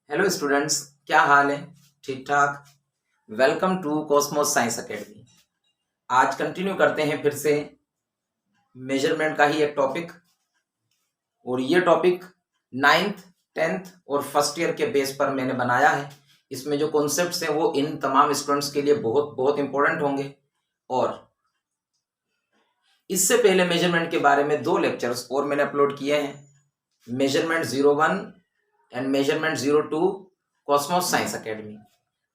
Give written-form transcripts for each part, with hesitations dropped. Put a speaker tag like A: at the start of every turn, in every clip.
A: Hello students, क्या हाल है? ठीक ठाक। Welcome to Cosmos Science Academy. आज कंटिन्यू करते हैं फिर से मेजरमेंट का ही एक टॉपिक। और ये टॉपिक 9th 10th और फर्स्ट ईयर के बेस पर मैंने बनाया है। इसमें जो कॉन्सेप्ट्स हैं वो इन तमाम स्टूडेंट्स के लिए बहुत बहुत इंपॉर्टेंट होंगे। और इससे पहले मेजरमेंट के बारे में 2 लेक्चर्स और मैंने अपलोड किए हैं, measurement 01 and measurement 02 Cosmos Science academy.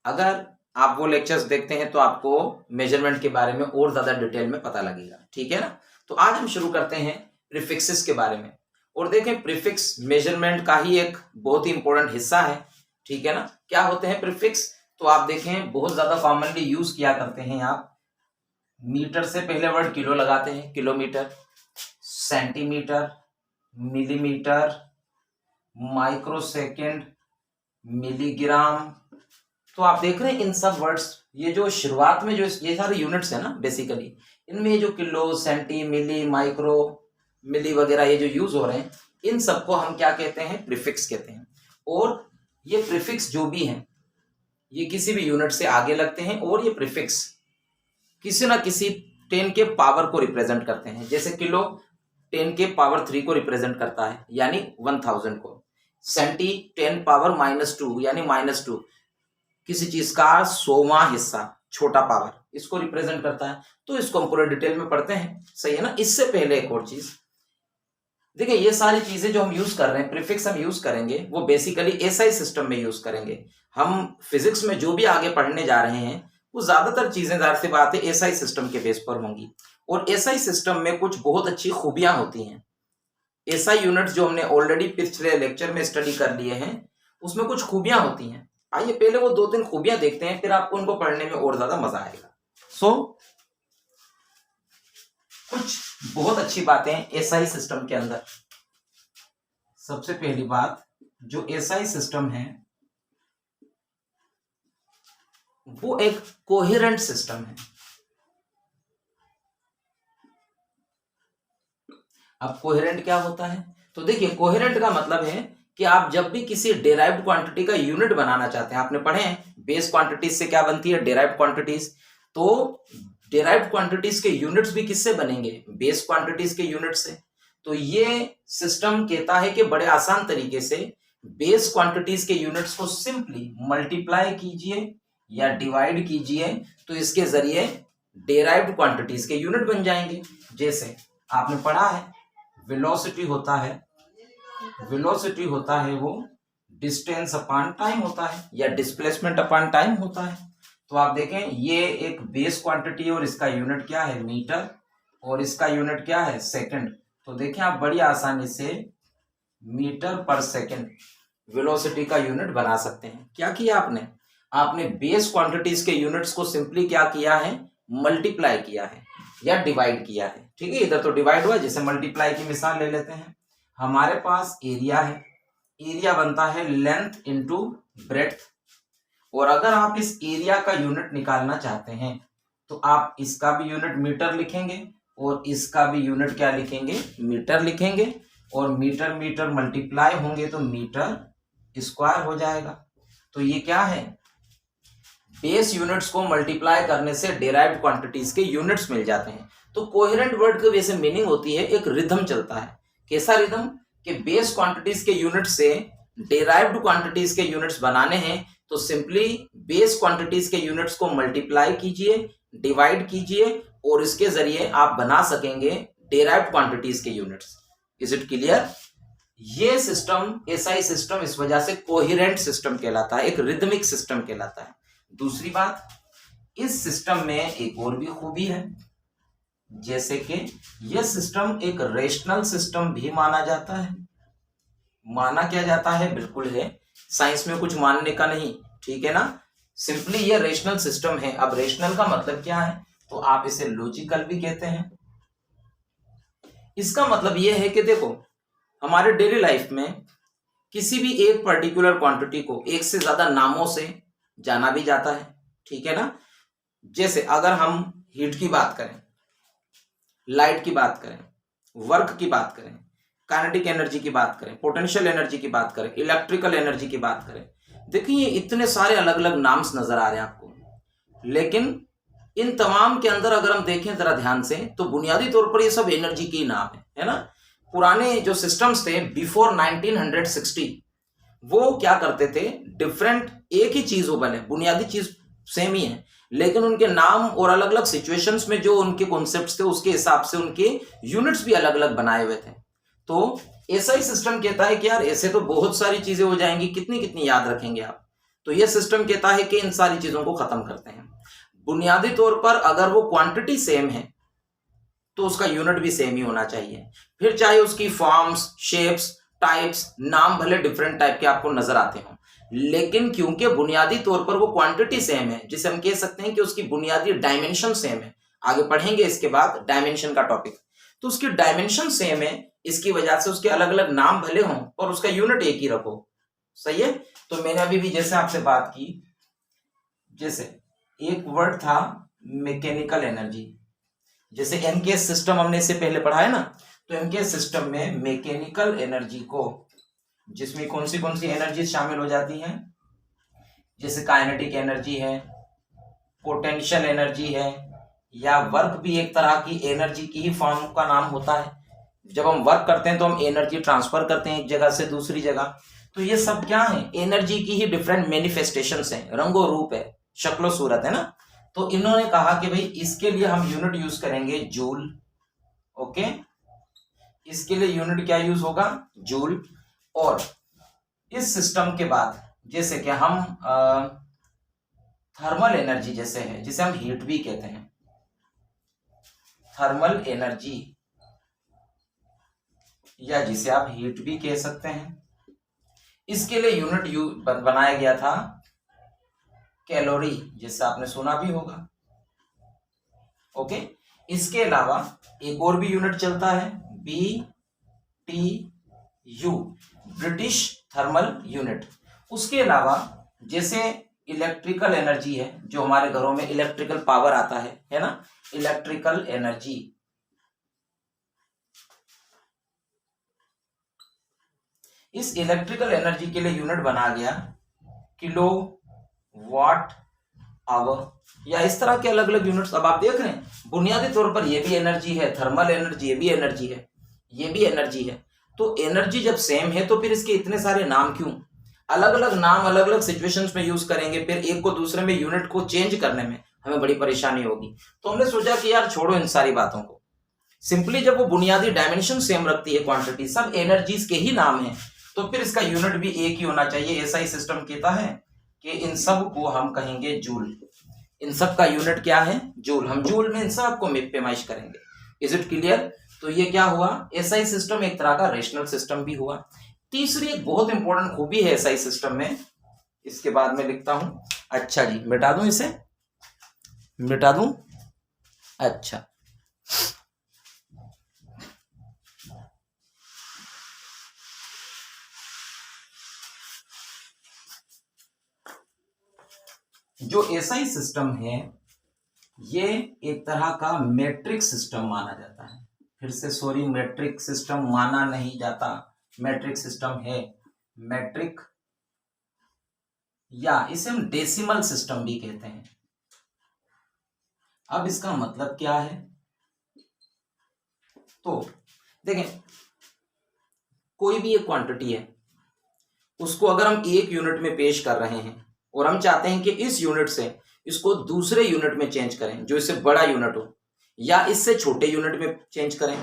A: अगर आप वो लेक्चर्स देखते हैं तो आपको मेजरमेंट के बारे में और ज़्यादा डिटेल में पता लगेगा, ठीक है ना। तो आज हम शुरू करते हैं प्रीफिक्सेस के बारे में। और देखें, प्रीफिक्स मेजरमेंट का ही एक बहुत ही इंपॉर्टेंट हिस्सा है, ठीक है ना। क्या होते हैं प्रीफिक्स? तो आप देखें, बहुत ज़्यादा कॉमनली यूज किया करते हैं आप। मीटर से पहले वर्ड किलो लगाते हैं, kilometre, centimetre, millimetre, microsecond, milligram. तो आप देख रहे हैं इन सब वर्ड्स, ये जो शुरुआत में जो ये सारे यूनिट्स है ना, बेसिकली इनमें ये जो किलो, सेंटी, मिली, माइक्रो, मिली वगैरह ये जो यूज हो रहे हैं, इन सबको हम क्या कहते हैं? प्रीफिक्स कहते हैं। और ये प्रीफिक्स जो भी हैं ये किसी भी यूनिट से आगे लगते हैं और ये प्रीफिक्स किसी ना किसी 10 के पावर को रिप्रेजेंट करते हैं। जैसे किलो 10 के पावर 3 को रिप्रेजेंट करता है, यानी 1000 को। सेंटी 10 पावर -2 यानी -2, किसी चीज का 100वां हिस्सा, छोटा पावर, इसको रिप्रेजेंट करता है। तो इसको हम पूरे डिटेल में पढ़ते हैं, सही है ना। इससे पहले एक और चीज देखिए, ये सारी चीजें जो हम यूज कर रहे हैं, प्रीफिक्स हम यूज करेंगे, वो बेसिकली एसआई सिस्टम में यूज करेंगे। हम फिजिक्स में जो भी आगे पढ़ने जा रहे हैं वो ज्यादातर चीजें, जाहिर सी बात है, एसआई सिस्टम के बेस पर होंगी। और एसआई सिस्टम में कुछ बहुत अच्छी खूबियां होती हैं। एसआई यूनिट जो हमने ऑलरेडी पिछले लेक्चर में स्टडी कर लिए हैं, उसमें कुछ खूबियां होती हैं। आइए पहले वो 2-3 खूबियां देखते हैं, फिर आपको उनको पढ़ने में और ज्यादा मजा आएगा। कुछ बहुत अच्छी बातें एसआई सिस्टम के अंदर। सबसे पहली बात, जो एसआई सिस्टम है वो एक कोहेरेंट सिस्टम है। अब कोहेरेंट क्या होता है? तो देखिए, कोहेरेंट का मतलब है कि आप जब भी किसी डेराइव्ड क्वांटिटी का यूनिट बनाना चाहते हैं, आपने पढ़े हैं बेस क्वांटिटीज से क्या बनती है? Derived quantities. तो डेराइव्ड क्वांटिटीज के यूनिट्स भी किससे बनेंगे? बेस क्वांटिटीज के यूनिट से। तो ये सिस्टम कहता है कि बड़े आसान तरीके से बेस क्वांटिटीज के यूनिट्स को सिंपली मल्टीप्लाई कीजिए या डिवाइड कीजिए, तो इसके जरिए डेराइव्ड क्वांटिटीज के यूनिट बन जाएंगे। जैसे आपने पढ़ा है वेलोसिटी होता है वो डिस्टेंस अपॉन टाइम होता है, या डिस्प्लेसमेंट अपॉन टाइम होता है। तो आप देखें, ये एक बेस क्वांटिटी और इसका यूनिट क्या है? मीटर, और इसका यूनिट क्या है? सेकंड। तो देखें, आप बड़ी आसानी से मीटर पर सेकंड वेलोसिटी का यूनिट बना सकते हैं। क्या किया आपने बेस क्वांटिटीज के यूनिट्स को सिंपली क्या किया है? मल्टीप्लाई किया है या डिवाइड किया है, ठीक है। इधर तो डिवाइड हुआ, जैसे मल्टीप्लाई की मिसाल ले लेते हैं। हमारे पास एरिया है, एरिया बनता है लेंथ इंटू ब्रेड्थ। और अगर आप इस एरिया का यूनिट निकालना चाहते हैं तो आप इसका भी यूनिट मीटर लिखेंगे और इसका भी यूनिट क्या लिखेंगे? मीटर लिखेंगे। और मीटर मीटर मल्टीप्लाई होंगे तो मीटर स्क्वायर हो जाएगा। तो ये क्या है? बेस यूनिट्स को मल्टीप्लाई करने से डेराइव्ड क्वांटिटीज के यूनिट्स मिल जाते हैं। तो कोहेरेंट वर्ड की वैसे मीनिंग होती है एक रिदम चलता है। कैसा रिदम? कि बेस क्वांटिटीज के यूनिट से डेराइव्ड क्वांटिटीज के यूनिट्स बनाने हैं, तो सिंपली बेस क्वांटिटीज के यूनिट्स को मल्टीप्लाई कीजिए, डिवाइड कीजिए, और इसके जरिए आप बना सकेंगे डेराइव्ड क्वांटिटीज के यूनिट्स। Is it clear? ये सिस्टम, एसआई सिस्टम, इस वजह से कोहेरेंट सिस्टम कहलाता है, एक रिदमिक सिस्टम कहलाता है। दूसरी बात, इस सिस्टम में एक और भी खूबी है, जैसे कि यह सिस्टम एक रेशनल सिस्टम भी माना जाता है। माना क्या जाता है? बिल्कुल है, साइंस में कुछ मानने का नहीं, ठीक है ना। सिंपली ये रेशनल सिस्टम है। अब रेशनल का मतलब क्या है? तो आप इसे लॉजिकल भी कहते हैं। इसका मतलब यह है कि देखो, हमारे डेली लाइफ में किसी भी एक पर्टिकुलर क्वांटिटी को एक से ज्यादा नामों से जाना भी जाता है, ठीक है ना। जैसे अगर हम हीट की बात करें, लाइट की बात करें, वर्क की बात करें, काइनेटिक एनर्जी की बात करें, पोटेंशियल एनर्जी की बात करें, इलेक्ट्रिकल एनर्जी की बात करें, देखिए ये इतने सारे अलग अलग नाम्स नजर आ रहे हैं आपको, लेकिन इन तमाम के अंदर अगर हम देखें जरा ध्यान से तो बुनियादी तौर पर ये सब एनर्जी के नाम है ना। पुराने जो सिस्टम्स थे बिफोर 1960 वो क्या करते थे, डिफरेंट एक ही चीज हो, भले बुनियादी चीज सेम ही है, लेकिन उनके नाम और अलग अलग सिचुएशंस में जो उनके कॉन्सेप्ट्स थे उसके हिसाब से उनके यूनिट्स भी अलग अलग बनाए हुए थे। तो ऐसा ही सिस्टम कहता है कि यार ऐसे तो बहुत सारी चीजें हो जाएंगी, कितनी कितनी याद रखेंगे आप। तो यह सिस्टम कहता है कि इन सारी चीजों को खत्म करते हैं। बुनियादी तौर पर अगर वो क्वांटिटी सेम है तो उसका यूनिट भी सेम ही होना चाहिए, फिर चाहे उसकी फॉर्म्स, शेप्स, टाइप्स, नाम भले डिफरेंट टाइप के आपको नजर आते हो, लेकिन क्योंकि बुनियादी तौर पर वो क्वांटिटी सेम है, जिसे हम कह सकते हैं कि उसकी बुनियादी डायमेंशन सेम है। आगे पढ़ेंगे इसके बाद डायमेंशन का टॉपिक। तो उसकी डायमेंशन सेम है, इसकी वजह से उसके अलग अलग नाम भले हों और उसका यूनिट एक ही रखो। सही है। तो मैंने अभी भी जैसे आपसे बात की, जैसे एक वर्ड था मैकेनिकल एनर्जी, जैसे एमकेएस सिस्टम हमने इससे पहले पढ़ा है ना। तो एमकेएस सिस्टम में मैकेनिकल एनर्जी को, जिसमें कौन सी एनर्जी शामिल हो जाती हैं, जैसे काइनेटिक एनर्जी है, पोटेंशियल एनर्जी है, या वर्क भी एक तरह की एनर्जी की ही फॉर्म का नाम होता है। जब हम वर्क करते हैं तो हम एनर्जी ट्रांसफर करते हैं एक जगह से दूसरी जगह। तो ये सब क्या है, एनर्जी की ही डिफरेंट मैनिफेस्टेशंस हैं, रंगो रूप है, शक्लो सूरत है ना। तो इन्होंने कहा कि भाई इसके लिए हम यूनिट यूज करेंगे जूल। ओके, इसके लिए यूनिट क्या यूज होगा, जूल। और इस सिस्टम के बाद जैसे कि हम थर्मल एनर्जी जैसे है, जिसे हम हीट भी कहते हैं, थर्मल एनर्जी, या जिसे आप हीट भी कह सकते हैं, इसके लिए यूनिट बनाया गया था कैलोरी, जिससे आपने सुना भी होगा। ओके, इसके अलावा एक और भी यूनिट चलता है, BTU, ब्रिटिश थर्मल यूनिट। उसके अलावा जैसे इलेक्ट्रिकल एनर्जी है, जो हमारे घरों में इलेक्ट्रिकल पावर आता है ना, इलेक्ट्रिकल एनर्जी, इस इलेक्ट्रिकल एनर्जी के लिए यूनिट बना गया किलो वाट आवर, या इस तरह के अलग अलग यूनिट्स। अब आप देख रहे हैं बुनियादी तौर पर ये भी एनर्जी है, थर्मल एनर्जी, ये भी एनर्जी है, ये भी एनर्जी है। तो एनर्जी जब सेम है तो फिर इसके इतने सारे नाम क्यों, अलग अलग नाम अलग अलग सिचुएशंस में यूज करेंगे, फिर एक को दूसरे में यूनिट को चेंज करने में हमें बड़ी परेशानी होगी। तो हमने सोचा कि यार छोड़ो इन सारी बातों को, सिंपली जब वो बुनियादी डायमेंशन सेम रखती है, क्वांटिटी सब एनर्जीज के ही नाम है, तो फिर इसका यूनिट भी एक ही होना चाहिए। ऐसा ही सिस्टम कहता है कि इन सब को हम कहेंगे जूल। इन सब का यूनिट क्या है, जूल। हम जूल में इन सब को पैमाइश करेंगे। Is it clear. तो ये क्या हुआ, एसआई सिस्टम एक तरह का रेशनल सिस्टम भी हुआ। तीसरी एक बहुत इंपॉर्टेंट खूबी है एसआई सिस्टम में, इसके बाद में लिखता हूं। अच्छा जी, मिटा दूं, इसे मिटा दूं। अच्छा, जो एसआई सिस्टम है ये एक तरह का मैट्रिक सिस्टम माना जाता है। फिर से सॉरी, मैट्रिक सिस्टम माना नहीं जाता, मैट्रिक सिस्टम है, मैट्रिक, या इसे हम डेसिमल सिस्टम भी कहते हैं। अब इसका मतलब क्या है, तो देखें कोई भी एक क्वांटिटी है, उसको अगर हम एक यूनिट में पेश कर रहे हैं और हम चाहते हैं कि इस यूनिट से इसको दूसरे यूनिट में चेंज करें जो इससे बड़ा यूनिट हो, या इससे छोटे यूनिट में चेंज करें,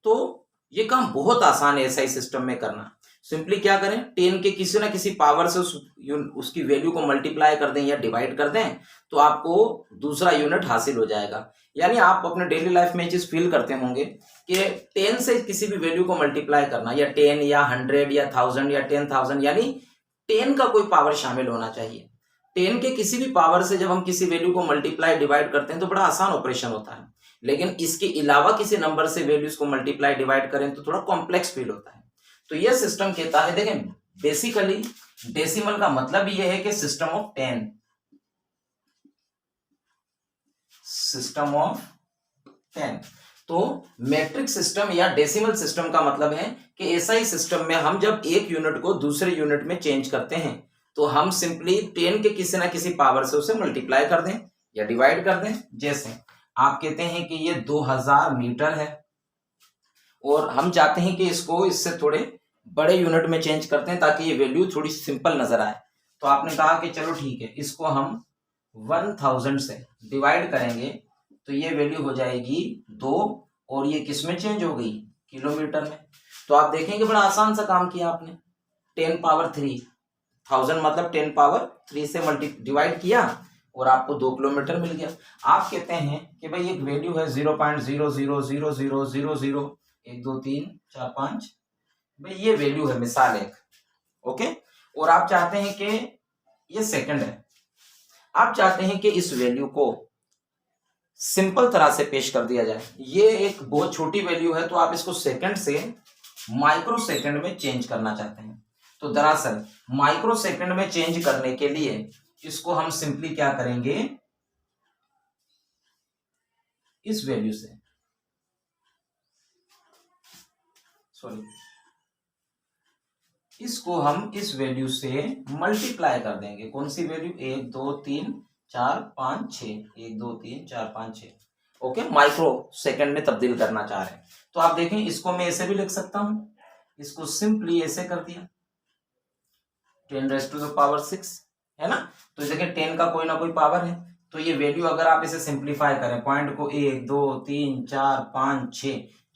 A: तो ये काम बहुत आसान है एसआई सिस्टम में करना। सिंपली क्या करें, 10 के किसी ना किसी पावर से उसकी वैल्यू को मल्टीप्लाई कर दें या डिवाइड कर दें, तो आपको दूसरा यूनिट हासिल हो जाएगा। यानी आप अपने डेली लाइफ में ये चीज फील करते होंगे कि 10 से किसी भी वैल्यू को मल्टीप्लाई करना, या 10 या 100 या 1000 या 10,000, यानी 10 का कोई पावर शामिल होना चाहिए। 10 के किसी भी पावर से जब हम किसी वैल्यू को मल्टीप्लाई डिवाइड करते हैं तो बड़ा आसान ऑपरेशन होता है, लेकिन इसके अलावा किसी नंबर से वैल्यूज को मल्टीप्लाई डिवाइड करें तो थोड़ा कॉम्प्लेक्स फील होता है। तो यह सिस्टम कहता है, देखें बेसिकली डेसिमल का मतलब यह है कि सिस्टम ऑफ 10, सिस्टम ऑफ 10। तो मैट्रिक सिस्टम या डेसिमल सिस्टम का मतलब है कि ऐसा ही सिस्टम में हम जब एक यूनिट को दूसरे यूनिट में चेंज करते हैं तो हम सिंपली 10 के किसी ना किसी पावर से उसे मल्टीप्लाई कर दें या डिवाइड कर दें। जैसे आप कहते हैं कि ये 2000 मीटर है और हम चाहते हैं कि इसको इससे थोड़े बड़े यूनिट में चेंज करते हैं ताकि ये वैल्यू थोड़ी सिंपल नजर आए। तो आपने कहा कि चलो ठीक है, इसको हम 1000 से डिवाइड करेंगे तो ये वैल्यू हो जाएगी 2 और ये किस में चेंज हो गई, किलोमीटर में। तो आप देखेंगे बड़ा आसान सा काम किया आपने, 10 पावर 3, 1000 मतलब 10 पावर 3 से डिवाइड किया और आपको 2 किलोमीटर मिल गया। आप कहते हैं कि भाई एक वैल्यू है 0.000000 1 2 3 4 5, भाई ये वैल्यू है मिसाल एक, ओके। और आप चाहते हैं कि ये सेकंड है, आप चाहते हैं कि इस वैल्यू को सिंपल तरह से पेश कर दिया जाए। ये एक बहुत छोटी वैल्यू है तो आप इसको सेकंड से माइक्रो सेकंड में चेंज करना चाहते हैं। तो दरअसल माइक्रो सेकंड में चेंज करने के लिए इसको हम सिंपली क्या करेंगे, इस वैल्यू से इसको हम इस वैल्यू से मल्टीप्लाई कर देंगे। कौन सी वैल्यू, 1 2 3 4 5 6, 1 2 3 4 5 6, ओके। माइक्रो सेकंड में तब्दील करना चाह रहे हैं तो आप देखें इसको मैं ऐसे भी लिख सकता हूं, इसको सिंपली ऐसे कर दिया 10⁻⁶, है ना। तो देखें 10 का कोई ना कोई पावर है तो ये वैल्यू अगर आप इसे सिंप्लीफाई करें, पॉइंट को 1 2 3 4 5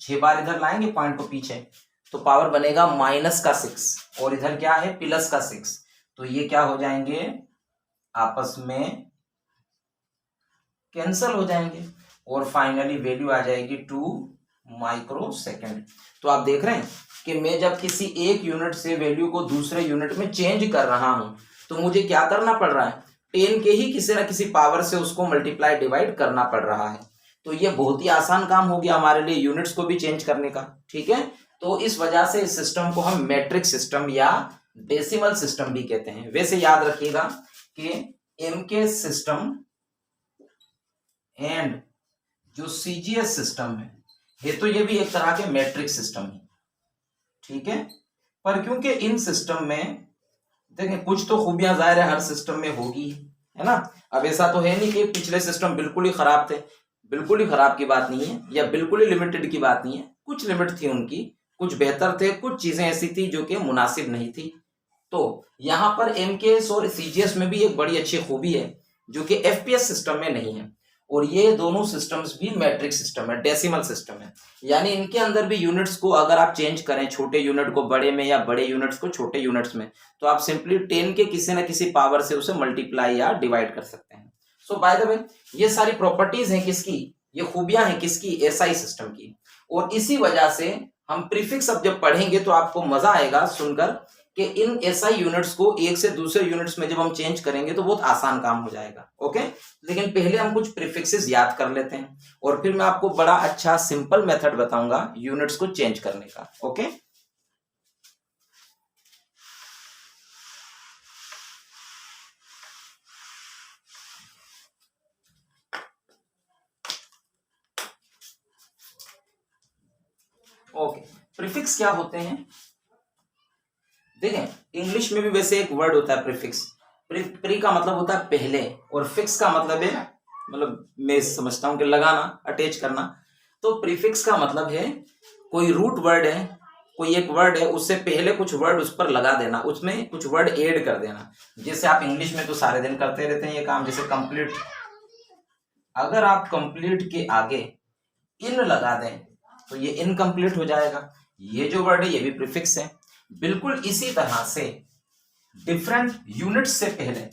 A: 6 बार इधर लाएंगे पॉइंट को पीछे, तो पावर बनेगा -6 और इधर क्या है +6। तो ये क्या हो जाएंगे, आपस में कैंसल हो जाएंगे और फाइनली वैल्यू आ जाएगी 2 माइक्रो सेकेंड। तो आप देख रहे हैं कि मैं जब किसी एक यूनिट से वैल्यू को दूसरे यूनिट में चेंज कर रहा हूं तो मुझे क्या करना पड़ रहा है, 10 के ही किसी ना किसी पावर से उसको मल्टीप्लाई डिवाइड करना पड़ रहा है। तो ये बहुत ही आसान काम हो गया हमारे लिए यूनिट्स को भी चेंज करने का, ठीक है। तो इस वजह से इस सिस्टम को हम मैट्रिक सिस्टम या डेसिमल सिस्टम भी कहते हैं। वैसे याद रखिएगा कि एमके सिस्टम एंड जो सीजीएस सिस्टम है तो ये भी एक तरह के मैट्रिक सिस्टम है, ठीक है। पर क्योंकि इन सिस्टम में देखें कुछ तो खूबियां जाहिर है हर सिस्टम में होगी, है ना। अब ऐसा तो है नहीं कि पिछले सिस्टम बिल्कुल ही खराब थे, बिल्कुल ही खराब की बात नहीं है या बिल्कुल ही लिमिटेड की बात नहीं है, कुछ लिमिट थी उनकी, कुछ बेहतर थे, कुछ चीजें ऐसी थी जो कि मुनासिब नहीं थी। तो यहां पर एमकेएस और सीजीएस में भी एक बड़ी अच्छी खूबी है जो कि एफपीएस सिस्टम में नहीं है, और ये दोनों सिस्टम्स भी मैट्रिक सिस्टम है, डेसिमल सिस्टम है। यानी इनके अंदर भी यूनिट्स को अगर आप चेंज करें, छोटे यूनिट को बड़े में या बड़े यूनिट्स को छोटे यूनिट्स में, तो आप सिंपली 10 के किसी ना किसी पावर से उसे मल्टीप्लाई या डिवाइड कर सकते हैं। सो बाय द वे ये सारी प्रॉपर्टीज हैं किसकी, ये खूबियां हैं किसकी, एसआई सिस्टम की। और इसी वजह से हम प्रीफिक्स अब जब पढ़ेंगे तो आपको मजा आएगा सुनकर कि इन एसआई यूनिट्स को एक से दूसरे यूनिट्स में जब हम चेंज करेंगे तो बहुत आसान काम हो जाएगा, ओके। लेकिन पहले हम कुछ प्रीफिक्सेस याद कर लेते हैं और फिर मैं आपको बड़ा अच्छा सिंपल मेथड बताऊंगा यूनिट्स को चेंज करने का, ओके। ओके, प्रीफिक्स क्या होते हैं, देखें इंग्लिश में भी वैसे एक वर्ड होता है प्रीफिक्स। प्री का मतलब होता है पहले और फिक्स का मतलब है, मतलब मैं समझता हूं कि लगाना, अटैच करना। तो प्रीफिक्स का मतलब है कोई रूट वर्ड है, कोई एक वर्ड है, उससे पहले कुछ वर्ड उस पर लगा देना, उसमें कुछ वर्ड ऐड कर देना। जैसे आप इंग्लिश में तो सारे दिन करते रहते हैं ये काम, जैसे कंप्लीट, अगर आप कंप्लीट के आगे इन लगा दें तो ये इनकम्प्लीट हो जाएगा। ये जो वर्ड है ये भी प्रीफिक्स है। बिल्कुल इसी तरह से डिफरेंट यूनिट से पहले,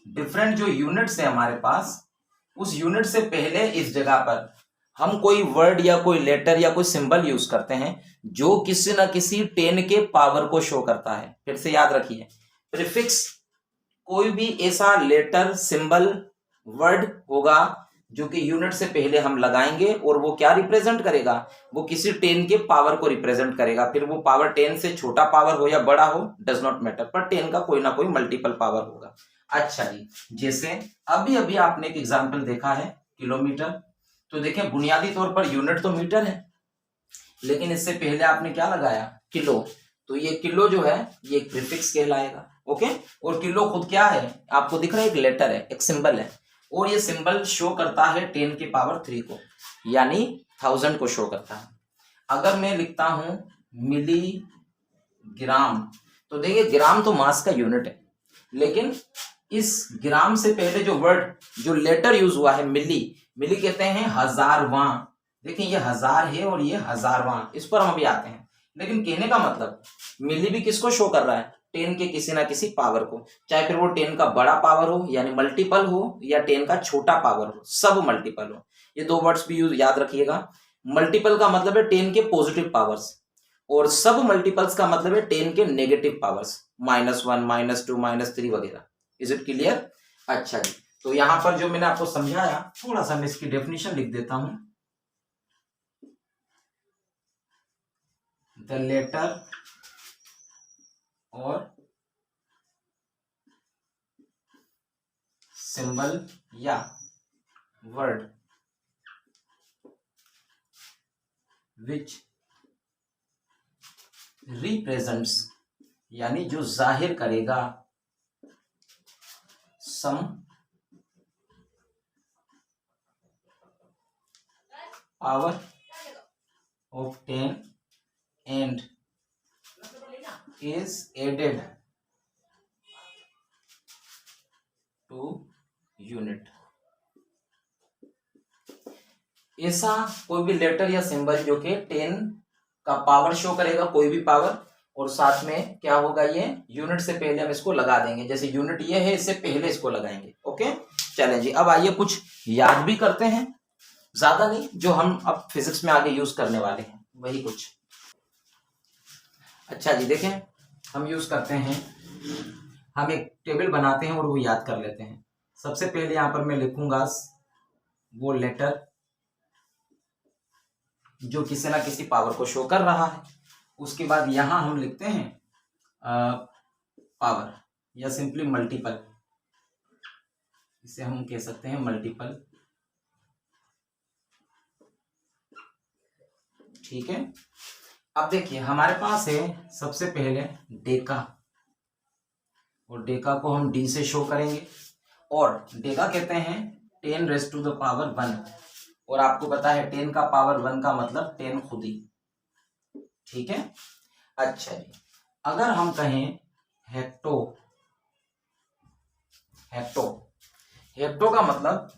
A: डिफरेंट जो यूनिट्स है हमारे पास, उस यूनिट से पहले इस जगह पर हम कोई वर्ड या कोई लेटर या कोई सिंबल यूज करते हैं जो किसी ना किसी 10 के पावर को शो करता है। फिर से याद रखिए, प्रीफिक्स कोई भी ऐसा लेटर, सिंबल, वर्ड होगा जो कि यूनिट से पहले हम लगाएंगे और वो क्या रिप्रेजेंट करेगा, वो किसी 10 के पावर को रिप्रेजेंट करेगा। फिर वो पावर 10 से छोटा पावर हो या बड़ा हो, डज नॉट मैटर, पर 10 का कोई ना कोई मल्टीपल पावर होगा। अच्छा जी, जैसे अभी अभी आपने एक एग्जांपल देखा है किलोमीटर, तो देखें बुनियादी तौर पर यूनिट तो मीटर है, लेकिन इससे पहले आपने क्या लगाया, किलो। तो ये किलो जो है ये एक प्रीफिक्स कहलाएगा। ओके, और किलो खुद क्या है, आपको दिख रहा है, एक लेटर है, एक सिंबल है, और ये सिंबल शो करता है 10 की पावर 3 को, यानी 1000 को शो करता है। अगर मैं लिखता हूं मिलीग्राम, तो देखिए ग्राम तो मास का यूनिट है, लेकिन इस ग्राम से पहले जो वर्ड, जो लेटर यूज हुआ है मिली, मिली कहते हैं हजारवां। देखिए ये हजार है और ये हजारवां, इस पर हम अभी आते हैं। लेकिन कहने का मतलब मिली भी किसको शो कर रहा है, 10 के किसी ना किसी पावर को, चाहे फिर वो 10 का बड़ा पावर हो यानी मल्टीपल हो, या 10 का छोटा पावर हो, सब मल्टीपल हो। ये दो वर्ड्स भी याद रखिएगा। मल्टीपल का मतलब है 10 के पॉजिटिव पावर्स, और सब मल्टीपल्स का मतलब है 10 के नेगेटिव पावर्स, -1, -2, -3 वगैरह। Is it clear? अच्छा जी, तो यहां पर जो मैंने आपको समझाया, थोड़ा सा मैं इसकी डेफिनेशन लिख देता हूं। द लेटर और सिंबल या वर्ड विच रिप्रेजेंट्स, यानी जो जाहिर करेगा some power of 10 and is added to unit। ऐसा कोई भी लेटर या सिंबल जो कि 10 का पावर शो करेगा, कोई भी पावर, और साथ में क्या होगा, ये यूनिट से पहले हम इसको लगा देंगे, जैसे यूनिट ये है, इससे पहले इसको लगाएंगे। ओके, चलें जी, अब आइए कुछ याद भी करते हैं, ज्यादा नहीं, जो हम अब फिजिक्स में आगे यूज करने वाले हैं वही कुछ। अच्छा जी, देखें, हम यूज करते हैं, हम एक टेबल बनाते हैं और वो याद कर लेते हैं। सबसे पहले यहां पर मैं लिखूंगा वो लेटर जो किसी ना किसी पावर को शो कर रहा है। उसके बाद यहां हम लिखते हैं पावर या सिंपली मल्टीपल, इसे हम कह सकते हैं मल्टीपल। ठीक है, अब देखिए हमारे पास है सबसे पहले डेका, और डेका को हम डी से शो करेंगे, और डेका कहते हैं 10⁻⁴ और आपको पता है 10 का पावर 1 का मतलब 10 खुद ही। ठीक है, अच्छा जी, अगर हम कहें हेक्टो, हेक्टो, हेक्टो का मतलब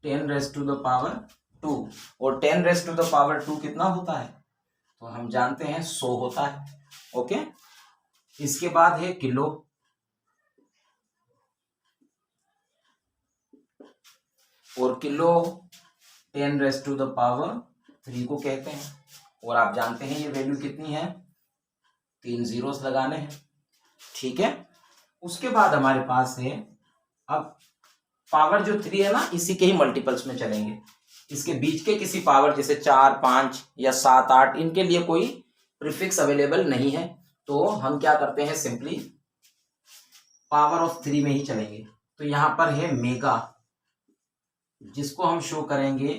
A: 10⁻², और 10⁻² कितना होता है, तो हम जानते हैं 100 होता है। ओके, इसके बाद है किलो, और किलो 10⁻³ को कहते हैं, और आप जानते हैं ये वैल्यू कितनी है, 3 जीरोस लगाने हैं। ठीक है, उसके बाद हमारे पास है, अब पावर जो 3 है ना, इसी के ही मल्टीपल्स में चलेंगे, इसके बीच के किसी पावर जैसे 4, 5 या 7, 8, इनके लिए कोई प्रीफिक्स अवेलेबल नहीं है, तो हम क्या करते हैं, सिंपली पावर ऑफ 3 में ही चलेंगे। तो यहां पर है मेगा, जिसको हम शो करेंगे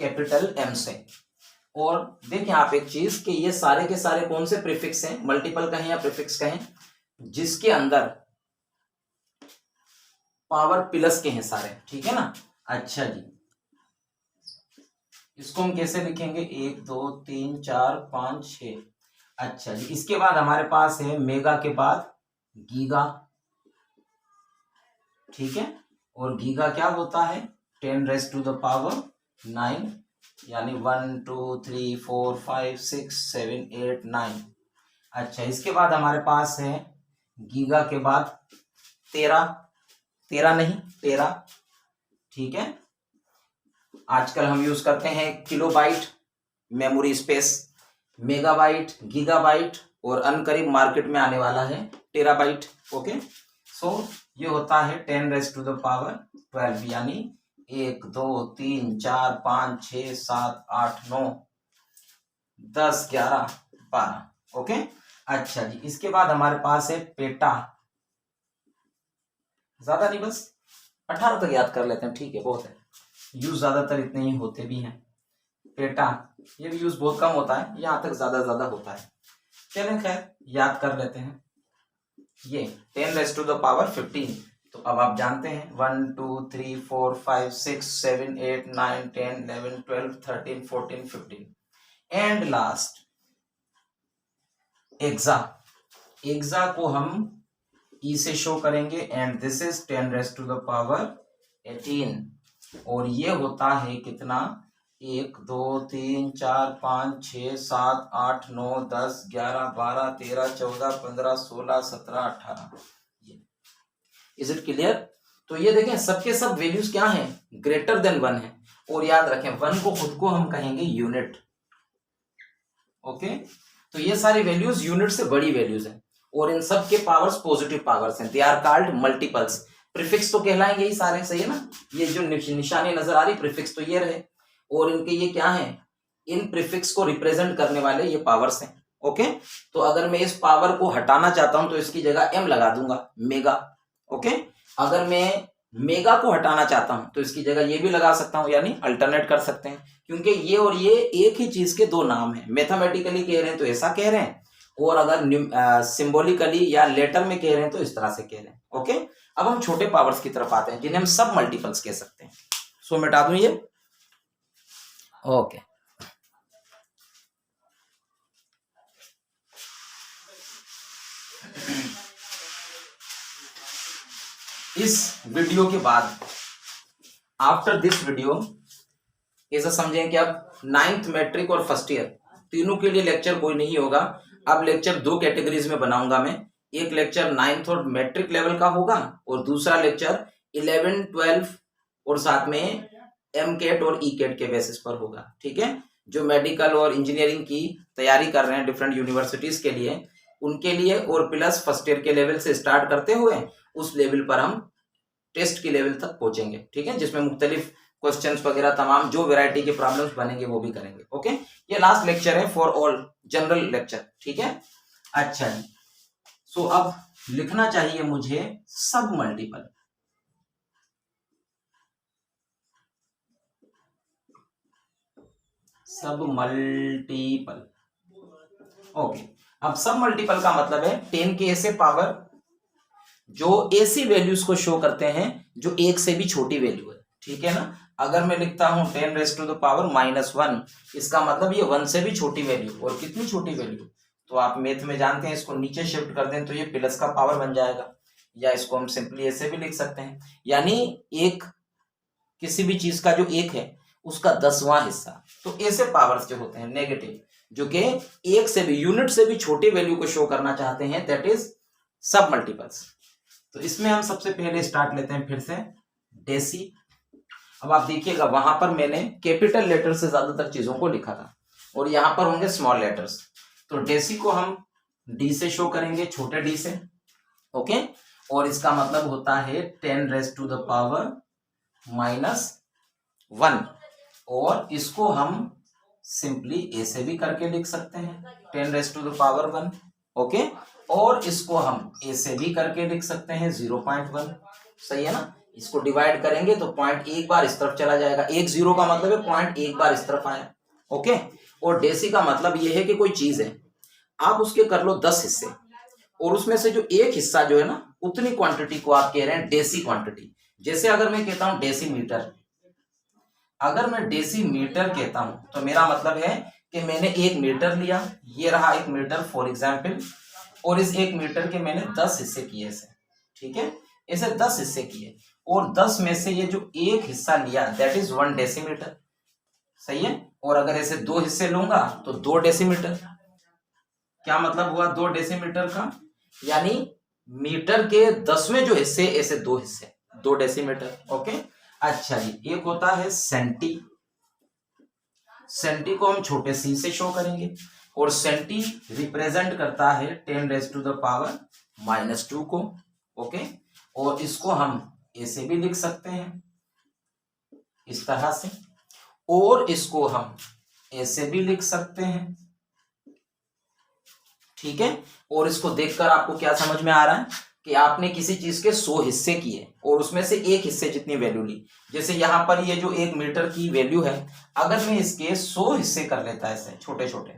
A: कैपिटल M से। और देखें आप एक चीज कि ये सारे के सारे कौन से प्रीफिक्स हैं, मल्टीपल कहें या प्रीफिक्स कहें, जिसके अंदर पावर प्लस के हैं सारे। ठीक है ना? अच्छा जी, इसको हम कैसे लिखेंगे, 1, 2, 3, 4, 5, 6। अच्छा जी, इसके बाद हमारे पास है मेगा के बाद गीगा। ठीक है, और गीगा क्या होता है, 10⁻⁹, यानी 1, 2, 3, 4, 5, 6, 7, 8, 9। अच्छा, इसके बाद हमारे पास है गीगा के बाद 13 नहीं 13। ठीक है, आजकल हम यूज करते हैं kilobyte memory space, megabyte, gigabyte, और अनकरीब मार्केट में आने वाला है टेराबाइट। ओके, सो ये होता है 10⁻12, यानी 1, 2, 3, 4, 5, 6, 7, 8, 9, 10, 11, 12। ओके, अच्छा जी, इसके बाद हमारे पास है पेटा, ज्यादा नहीं, बस 18 तक याद कर लेते हैं। ठीक है, बहुत है, यूज ज्यादातर इतने ही होते भी हैं। पेटा ये भी यूज बहुत कम होता है, यहाँ तक ज्यादा होता है। चलें खैर याद कर लेते हैं। ये 10⁻15। तो अब आप जानते हैं 1 2 3 4 5 6 7 8 9 10 11 12 13 14 15 एंड लास्ट एक्सा को हम ई से शो करेंगे एंड दिस इज 10⁻18 और ये होता है कितना 1 2 3 4 5 6 7 8 9 10 11 12 13 14 15 16 17 18। Is it clear? तो ये देखें सबके सब वैल्यूज क्या हैं, ग्रेटर देन 1 है। और याद रखें 1 को खुद को हम कहेंगे यूनिट। ओके, तो ये सारी वैल्यूज यूनिट से बड़ी वैल्यूज हैं और इन सब के पावर्स पॉजिटिव पावर्स हैं। They are called multiples. Prefix तो कहलाएंगे ही सारे, सही है ना। ये जो निशानी नजर आ रही प्रीफिक्स तो ये रहे और इनके ये क्या है, इन प्रीफिक्स को रिप्रेजेंट करने वाले ये पावर्स हैं। ओके, तो अगर मैं इस पावर को हटाना चाहता हूं तो इसकी जगह m लगा दूंगा, मेगा। ओके, अगर मैं मेगा को हटाना चाहता हूं तो इसकी जगह ये भी लगा सकता हूं, यानी अल्टरनेट कर सकते हैं, क्योंकि ये और ये एक ही चीज के दो नाम हैं। मैथमेटिकली कह रहे हैं तो ऐसा कह रहे हैं और अगर सिंबॉलिकली या लेटर में कह रहे हैं तो इस तरह से कह रहे हैं। ओके, अब हम छोटे पावर्स की तरफ आते हैं जिन्हें हम सब मल्टीपल्स कह सकते हैं। सो मिटा दूं ये। ओके, इस वीडियो के बाद आफ्टर दिस वीडियो ऐसा समझें कि अब 9th मैट्रिक और फर्स्ट ईयर तीनों के लिए लेक्चर कोई नहीं होगा। अब लेक्चर दो कैटेगरीज में बनाऊंगा मैं। एक लेक्चर 9th और मैट्रिक लेवल का होगा और दूसरा लेक्चर 11 12 और साथ में MCAT और ECAT के बेसिस पर होगा। ठीक है, जो मेडिकल और इंजीनियरिंग की तैयारी कर रहे हैं डिफरेंट यूनिवर्सिटीज के लिए, उनके लिए, और प्लस फर्स्ट ईयर के लेवल से स्टार्ट करते हुए उस लेवल पर हम टेस्ट की लेवल तक पहुंचेंगे। ठीक है, जिसमें मुख्तलिफ क्वेश्चंस वगैरह तमाम जो वैरायटी के प्रॉब्लम्स बनेंगे वो भी करेंगे। ओके, ये लास्ट लेक्चर है फॉर ऑल जनरल लेक्चर। ठीक है, अच्छा जी। सो अब लिखना चाहिए मुझे सब मल्टीपल। सब मल्टीपल। ओके, अब सब मल्टीपल का मतलब है 10 के ऐसे पावर जो ऐसी वैल्यूज को शो करते हैं जो एक से भी छोटी वैल्यू है। ठीक है ना, अगर मैं लिखता हूं 10⁻⁻1, इसका मतलब ये 1 से भी छोटी वैल्यू। और कितनी छोटी वैल्यू, तो आप मैथ में जानते हैं, इसको नीचे शिफ्ट कर दें तो ये प्लस का पावर बन जाएगा, या इसको हम सिंपली ऐसे भी लिख सकते हैं, यानी एक किसी भी चीज का जो एक है उसका 10वां हिस्सा। तो ऐसे पावर्स जो होते हैं नेगेटिव, जो कि एक से भी यूनिट से भी छोटी वैल्यू को शो करना चाहते हैं, दैट इज सब मल्टीपल्स। तो इसमें हम सबसे पहले स्टार्ट लेते हैं फिर से डेसी। अब आप देखिएगा वहां पर मैंने कैपिटल लेटर से ज्यादातर चीजों को लिखा था और यहां पर होंगे स्मॉल लेटर्स। तो डेसी को हम डी से शो करेंगे, छोटे डी से। ओके, और इसका मतलब होता है 10⁻⁻1, और इसको हम सिंपली ए से भी करके लिख सकते हैं 10⁻1। ओके, और इसको हम ए से भी करके लिख सकते हैं 0.1। सही है ना, इसको डिवाइड करेंगे तो पॉइंट एक बार इस तरफ चला जाएगा। एक जीरो का मतलब है पॉइंट एक बार इस तरफ आया। ओके, और डेसी का मतलब ये है कि कोई चीज है, आप उसके कर लो 10 हिस्से, और उसमें से जो एक हिस्सा जो है ना, उतनी क्वांटिटी को आप कह रहे हैं डेसी क्वांटिटी। जैसे अगर मैं कहता हूं डेसीमीटर, अगर मैं डेसीमीटर कहता हूं तो मेरा मतलब है कि मैंने एक मीटर लिया, ये रहा एक मीटर फॉर एग्जाम्पल, और इस एक मीटर के मैंने 10 हिस्से किए ऐसे। ठीक है, ऐसे 10 हिस्से किए, और 10 में से ये जो एक हिस्सा लिया दैट इज 1 डेसीमीटर। सही है, और अगर ऐसे 2 हिस्से लूंगा तो 2 डेसीमीटर। क्या मतलब हुआ 2 डेसीमीटर का, यानी मीटर के 10वें जो हिस्से ऐसे 2 हिस्से, 2 डेसीमीटर। ओके, अच्छा जी, एक होता है सेंटी। सेंटी को हम छोटे सी से शो करेंगे, और सेंटी रिप्रेजेंट करता है 10⁻⁻2 को। ओके, और इसको हम ऐसे भी लिख सकते हैं इस तरह से, और इसको हम ऐसे भी लिख सकते हैं। ठीक है, और इसको देखकर आपको क्या समझ में आ रहा है कि आपने किसी चीज के 100 हिस्से किए और उसमें से एक हिस्से जितनी वैल्यू ली। जैसे यहाँ पर ये जो 1 मीटर की वैल्यू है, अगर मैं इसके 100 हिस्से कर लेता ऐसे छोटे छोटे,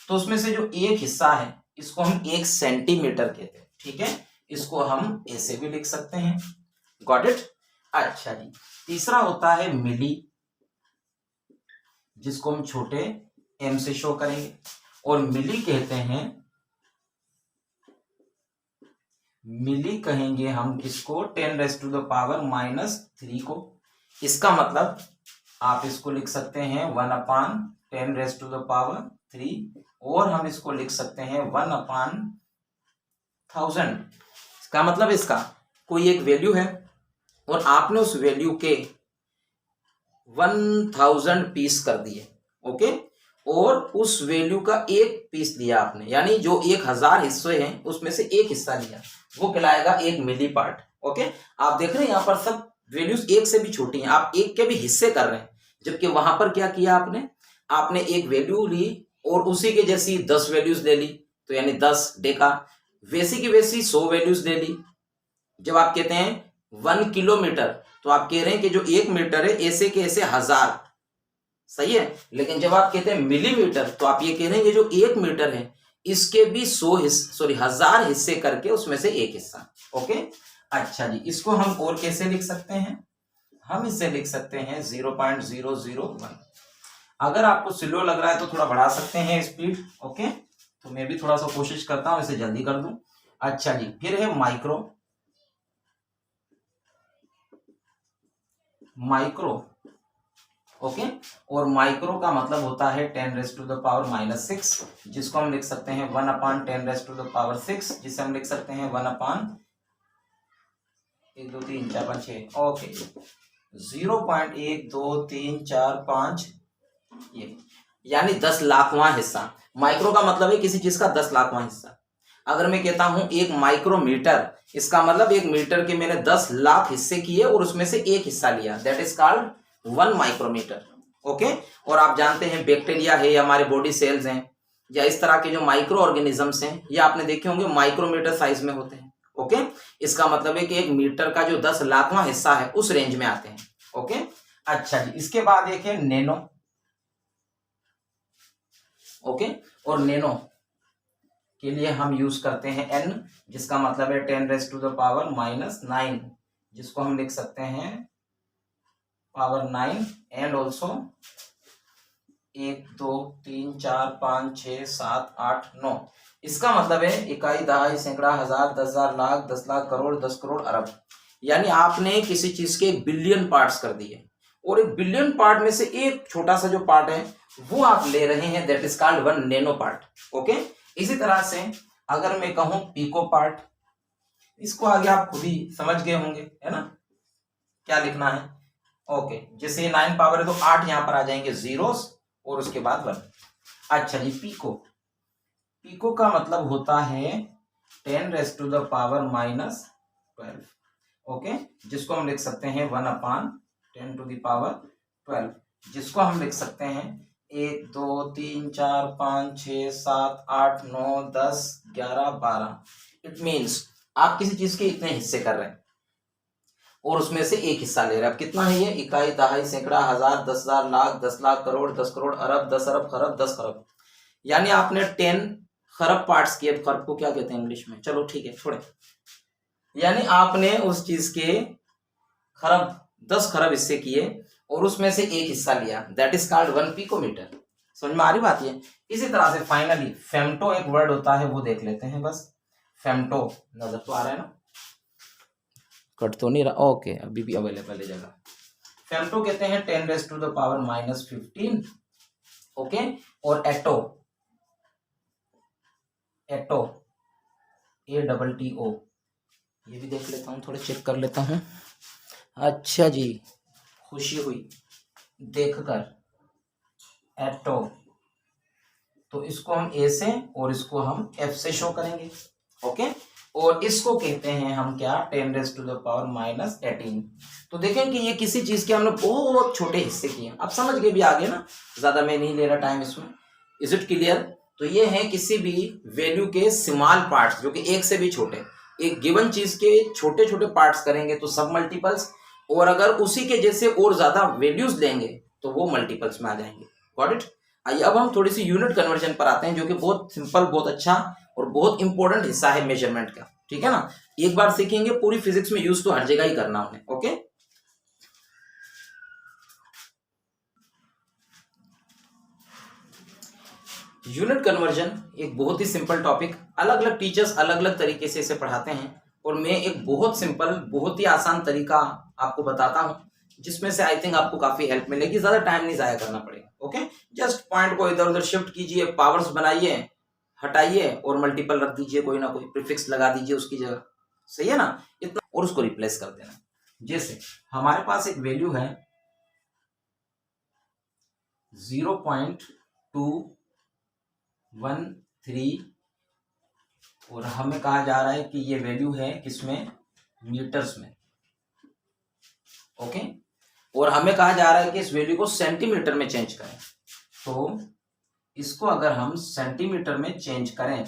A: तो उसमें से जो एक हिस्सा है इसको हम 1 सेंटीमीटर कहते हैं। ठीक है, इसको हम ऐसे भी लिख सकते हैं। Got it. अच्छा जी, तीसरा होता है मिली, जिसको हम छोटे m से शो करेंगे, और मिली कहते हैं, मिली कहेंगे हम किसको, 10⁻³ को। इसका मतलब आप इसको लिख सकते हैं 1/10⁻³ और हम इसको लिख सकते हैं 1/1000। इसका मतलब इसका कोई एक वैल्यू है और आपने उस वैल्यू के 1000 पीस कर दिए। ओके, और उस वैल्यू का एक पीस लिया आपने, यानी जो 1000 हिस्से हैं उसमें से एक हिस्सा लिया, वो कहलाएगा 1 मिली पार्ट। ओके, आप देख रहे हैं यहाँ पर सब वैल्यूज एक से भी छोटी हैं, आप एक के भी हिस्से कर रहे हैं, जबकि वहां पर क्या किया आपने एक वैल्यू ली और उसी के जैसी 10 वैल्यूज ले ली, तो यानी 10 डेका, वैसी की वैसी 100 वैल्यूज ले ली। जब आप कहते हैं 1 किलोमीटर, तो आप कह रहे हैं कि जो 1 मीटर है ऐसे के ऐसे 1000, सही है। लेकिन जब आप कहते हैं मिलीमीटर, तो आप ये कह रहे हैं कि जो 1 मीटर है इसके भी 1000 हिस्से करके उसमें से एक हिस्सा। ओके, अच्छा जी, इसको हम और कैसे लिख सकते हैं, हम इसे लिख सकते हैं 0.001। अगर आपको स्लो लग रहा है तो थोड़ा बढ़ा सकते हैं स्पीड। ओके, तो मैं भी थोड़ा सा कोशिश करता हूं इसे जल्दी कर दूं। अच्छा जी, फिर है माइक्रो। ओके, और माइक्रो का मतलब होता है 10⁻⁻⁶, जिसको हम लिख सकते हैं 1/10⁻⁶, जिसे हम लिख सकते हैं 1/1 2 3 4 5 6। ओके, 0.1 2 3 4 5, ये यानी 10 लाखवां हिस्सा। माइक्रो का मतलब है किसी चीज का 10 लाखवां हिस्सा। अगर मैं कहता हूं 1 माइक्रोमीटर, इसका मतलब 1 मीटर के मैंने 10 लाख हिस्से किए और उसमें से एक हिस्सा लिया, that is called 1 micrometre. Okay, और आप जानते हैं बैक्टीरिया है या हमारे बॉडी सेल्स हैं या इस तरह के जो माइक्रो ऑर्गेनिजम्स हैं, ये आपने देखे होंगे माइक्रोमीटर साइज में होते हैं। ओके, इसका मतलब है कि 1 मीटर का जो 10 लाखवां हिस्सा है उस रेंज में आते हैं। ओके, अच्छा जी, इसके बाद एक है नैनो। ओके, और नैनो के लिए हम यूज करते हैं n, जिसका मतलब है 10⁻⁹, जिसको हम लिख सकते हैं पावर 9, एंड ऑल्सो 1 2 3 4 5 6 7 8 9। इसका मतलब है इकाई, दहाई, सैकड़ा, हजार, 10,000, लाख, 10 लाख, करोड़, 10 करोड़, अरब। यानी आपने किसी चीज के 1 बिलियन पार्ट्स कर दिए और 1 बिलियन पार्ट में से एक छोटा सा जो पार्ट है वो आप ले रहे हैं, that is called 1 nano part. Okay, इसी तरह से अगर मैं कहूं पिको पार्ट, इसको आगे आप खुद ही समझ गए होंगे, है ना, क्या लिखना है। ओके, जैसे 9 पावर है तो 8 यहां पर आ जाएंगे जीरोस और उसके बाद 1। अच्छा जी, पिको, पिको का मतलब होता है 10⁻⁻12। ओके, जिसको हम लिख सकते हैं 1/10⁻12, जिसको हम लिख सकते हैं 1 2 3 4 5 6 7 8 9 10 11 12। इट मीन्स आप किसी चीज के इतने हिस्से कर रहे हैं और उसमें से एक हिस्सा ले रहे हैं। अब कितना है ये, इकाई, दहाई, सैकड़ा, हजार, 10,000, लाख, 10 लाख, करोड़, 10 करोड़, अरब, 10 अरब, खरब, 10 खरब। यानी आपने 10 खरब पार्ट्स किए। खरब को क्या कहते हैं इंग्लिश में, चलो ठीक है छोड़े। यानी आपने उस चीज के खरब, 10 खरब हिस्से किए और उसमें से एक हिस्सा लिया, दैट इज कॉल्ड 1 पिकोमीटर। समझ में आ रही बात ये। इसी तरह से फाइनली फेम्टो एक वर्ड होता है, वो देख लेते हैं बस। फेम्टो नजर तो आ रहा है ना, कट तो नहीं रहा। ओके, अभी भी अवेलेबल है जगह। फेम्टो कहते हैं 10⁻⁻15। ओके, और एटो, एटो ATTO, ये भी देख लेता हूँ, थोड़ा चेक कर लेता हूँ। अच्छा जी, खुशी हुई देखकर, एटो, तो इसको हम A से और इसको हम F से शो करेंगे। ओके, और इसको कहते हैं हम क्या, 10⁻⁻18। तो देखें कि ये किसी चीज के हमने बहुत छोटे हिस्से किए। अब समझ के भी आगे ना, ज्यादा मैं नहीं ले रहा टाइम इसमें। Is it clear. तो ये है किसी भी वैल्यू के स्मॉल पार्ट्स जो कि एक से भी छोटे। एक गिवन चीज के छोटे छोटे पार्ट्स करेंगे तो सब मल्टीपल्स, और अगर उसी के जैसे और ज्यादा वैल्यूज लेंगे तो वो मल्टीपल्स में आ जाएंगे। Got it. आइए अब हम थोड़ी सी यूनिट कन्वर्जन पर आते हैं, जो कि बहुत सिंपल, बहुत अच्छा और बहुत इंपॉर्टेंट हिस्सा है मेजरमेंट का। ठीक है ना, एक बार सीखेंगे पूरी फिजिक्स में यूज तो हर जगह ही करना उन्हें। ओके, यूनिट कन्वर्जन एक बहुत ही सिंपल टॉपिक, अलग अलग टीचर्स अलग अलग तरीके से इसे पढ़ाते हैं, और मैं एक बहुत सिंपल, बहुत ही आसान तरीका आपको बताता हूं, जिसमें से आई थिंक आपको काफी हेल्प मिलेगी, ज्यादा टाइम नहीं जाया करना पड़ेगा। ओके, जस्ट पॉइंट को इधर उधर शिफ्ट कीजिए, पावर्स बनाइए, हटाइए और मल्टीपल रख दीजिए, कोई ना कोई प्रीफिक्स लगा दीजिए उसकी जगह, सही है ना, इतना, और उसको रिप्लेस कर देना। जैसे हमारे पास एक वैल्यू है 0.213, और हमें कहा जा रहा है कि ये वैल्यू है किसमें, मीटर्स में। ओके, और हमें कहा जा रहा है कि इस वैल्यू को सेंटीमीटर में चेंज करें। तो इसको अगर हम सेंटीमीटर में चेंज करें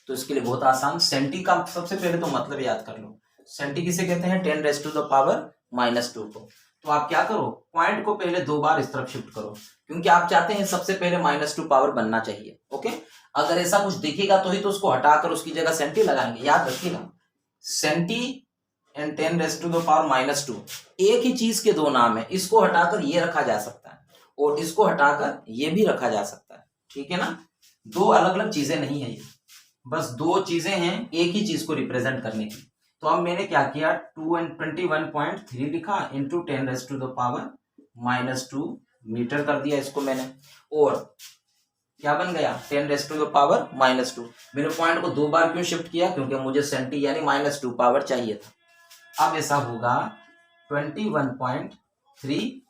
A: तो इसके लिए बहुत आसान, सेंटी का सबसे पहले तो मतलब याद कर लो। सेंटी किसे कहते हैं, 10⁻⁻² को। तो आप क्या करो, पॉइंट को पहले 2 बार इस तरफ शिफ्ट करो, क्योंकि आप चाहते हैं सबसे पहले -2 पावर बनना चाहिए। ओके, अगर ऐसा कुछ दिखेगा तो ही तो उसको हटाकर उसकी जगह सेंटी लगाएंगे, याद रखिएगा। सेंटी एंड 10⁻⁻² एक ही चीज के दो नाम है, इसको हटाकर ये रखा जा सकता है और इसको हटाकर ये भी रखा जा सकता है। ठीक है ना, दो अलग अलग चीजें नहीं है ये, बस दो चीजें हैं एक ही चीज को रिप्रेजेंट करने की। तो अब मैंने क्या किया, 221.3 लिखा इंटू 10⁻⁻² मीटर कर दिया इसको मैंने, और क्या बन गया, 10⁻⁻²। मैंने पॉइंट को 2 बार क्यों शिफ्ट किया, क्योंकि मुझे सेंटी यानी -2 पावर चाहिए था। अब ऐसा होगा 21.3,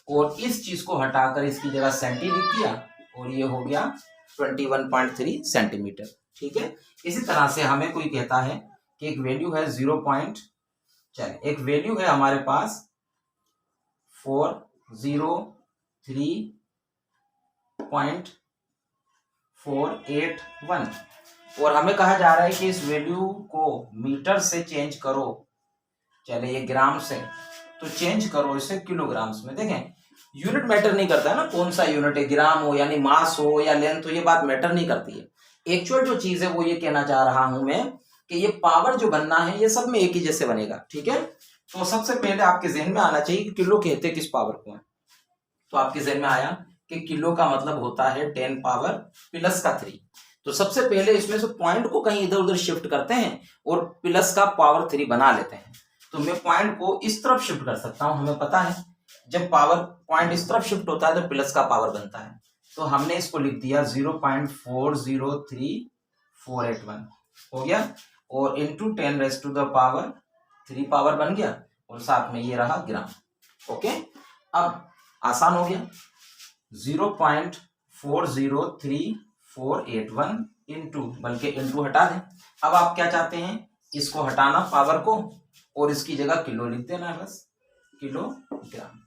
A: और इस चीज को हटाकर इसकी जगह सेंटी लिख दिया, और ये हो गया 21.3 सेंटीमीटर। ठीक है, इसी तरह से हमें कोई कहता है कि एक वैल्यू है एक वैल्यू है हमारे पास 403.481, और हमें कहा जा रहा है कि इस वैल्यू को मीटर से चेंज करो, चले ये ग्राम से, तो चेंज करो इसे किलोग्राम्स में। देखें, यूनिट मैटर नहीं करता है ना, कौन सा यूनिट है, ग्राम हो यानी मास हो या लेंथ हो, ये बात मैटर नहीं करती है। एक्चुअल जो चीज है वो ये कहना चाह रहा हूं मैं कि ये पावर जो बनना है ये सब में एक ही जैसे बनेगा। ठीक है, तो सबसे पहले आपके जहन में आना चाहिए कि किलो कहते किस पावर को है। तो आपके जहन में आया कि किलो का मतलब होता है 10⁻+3। तो सबसे पहले इसमें से पॉइंट को कहीं इधर उधर शिफ्ट करते हैं और प्लस का पावर 3 बना लेते हैं। तो मैं पॉइंट को इस तरफ शिफ्ट कर सकता हूं, हमें पता है जब पावर पॉइंट इस तरफ शिफ्ट होता है तो प्लस का पावर बनता है। तो हमने इसको लिख दिया 0.403481 हो गया, और इंटू 10⁻³ पावर बन गया, और साथ में ये रहा ग्राम। ओके, अब आसान हो गया, 0.403481 इंटू, बल्कि इंटू हटा दें। अब आप क्या चाहते हैं, इसको हटाना पावर को, और इसकी जगह किलो लिख देना है, बस किलोग्राम।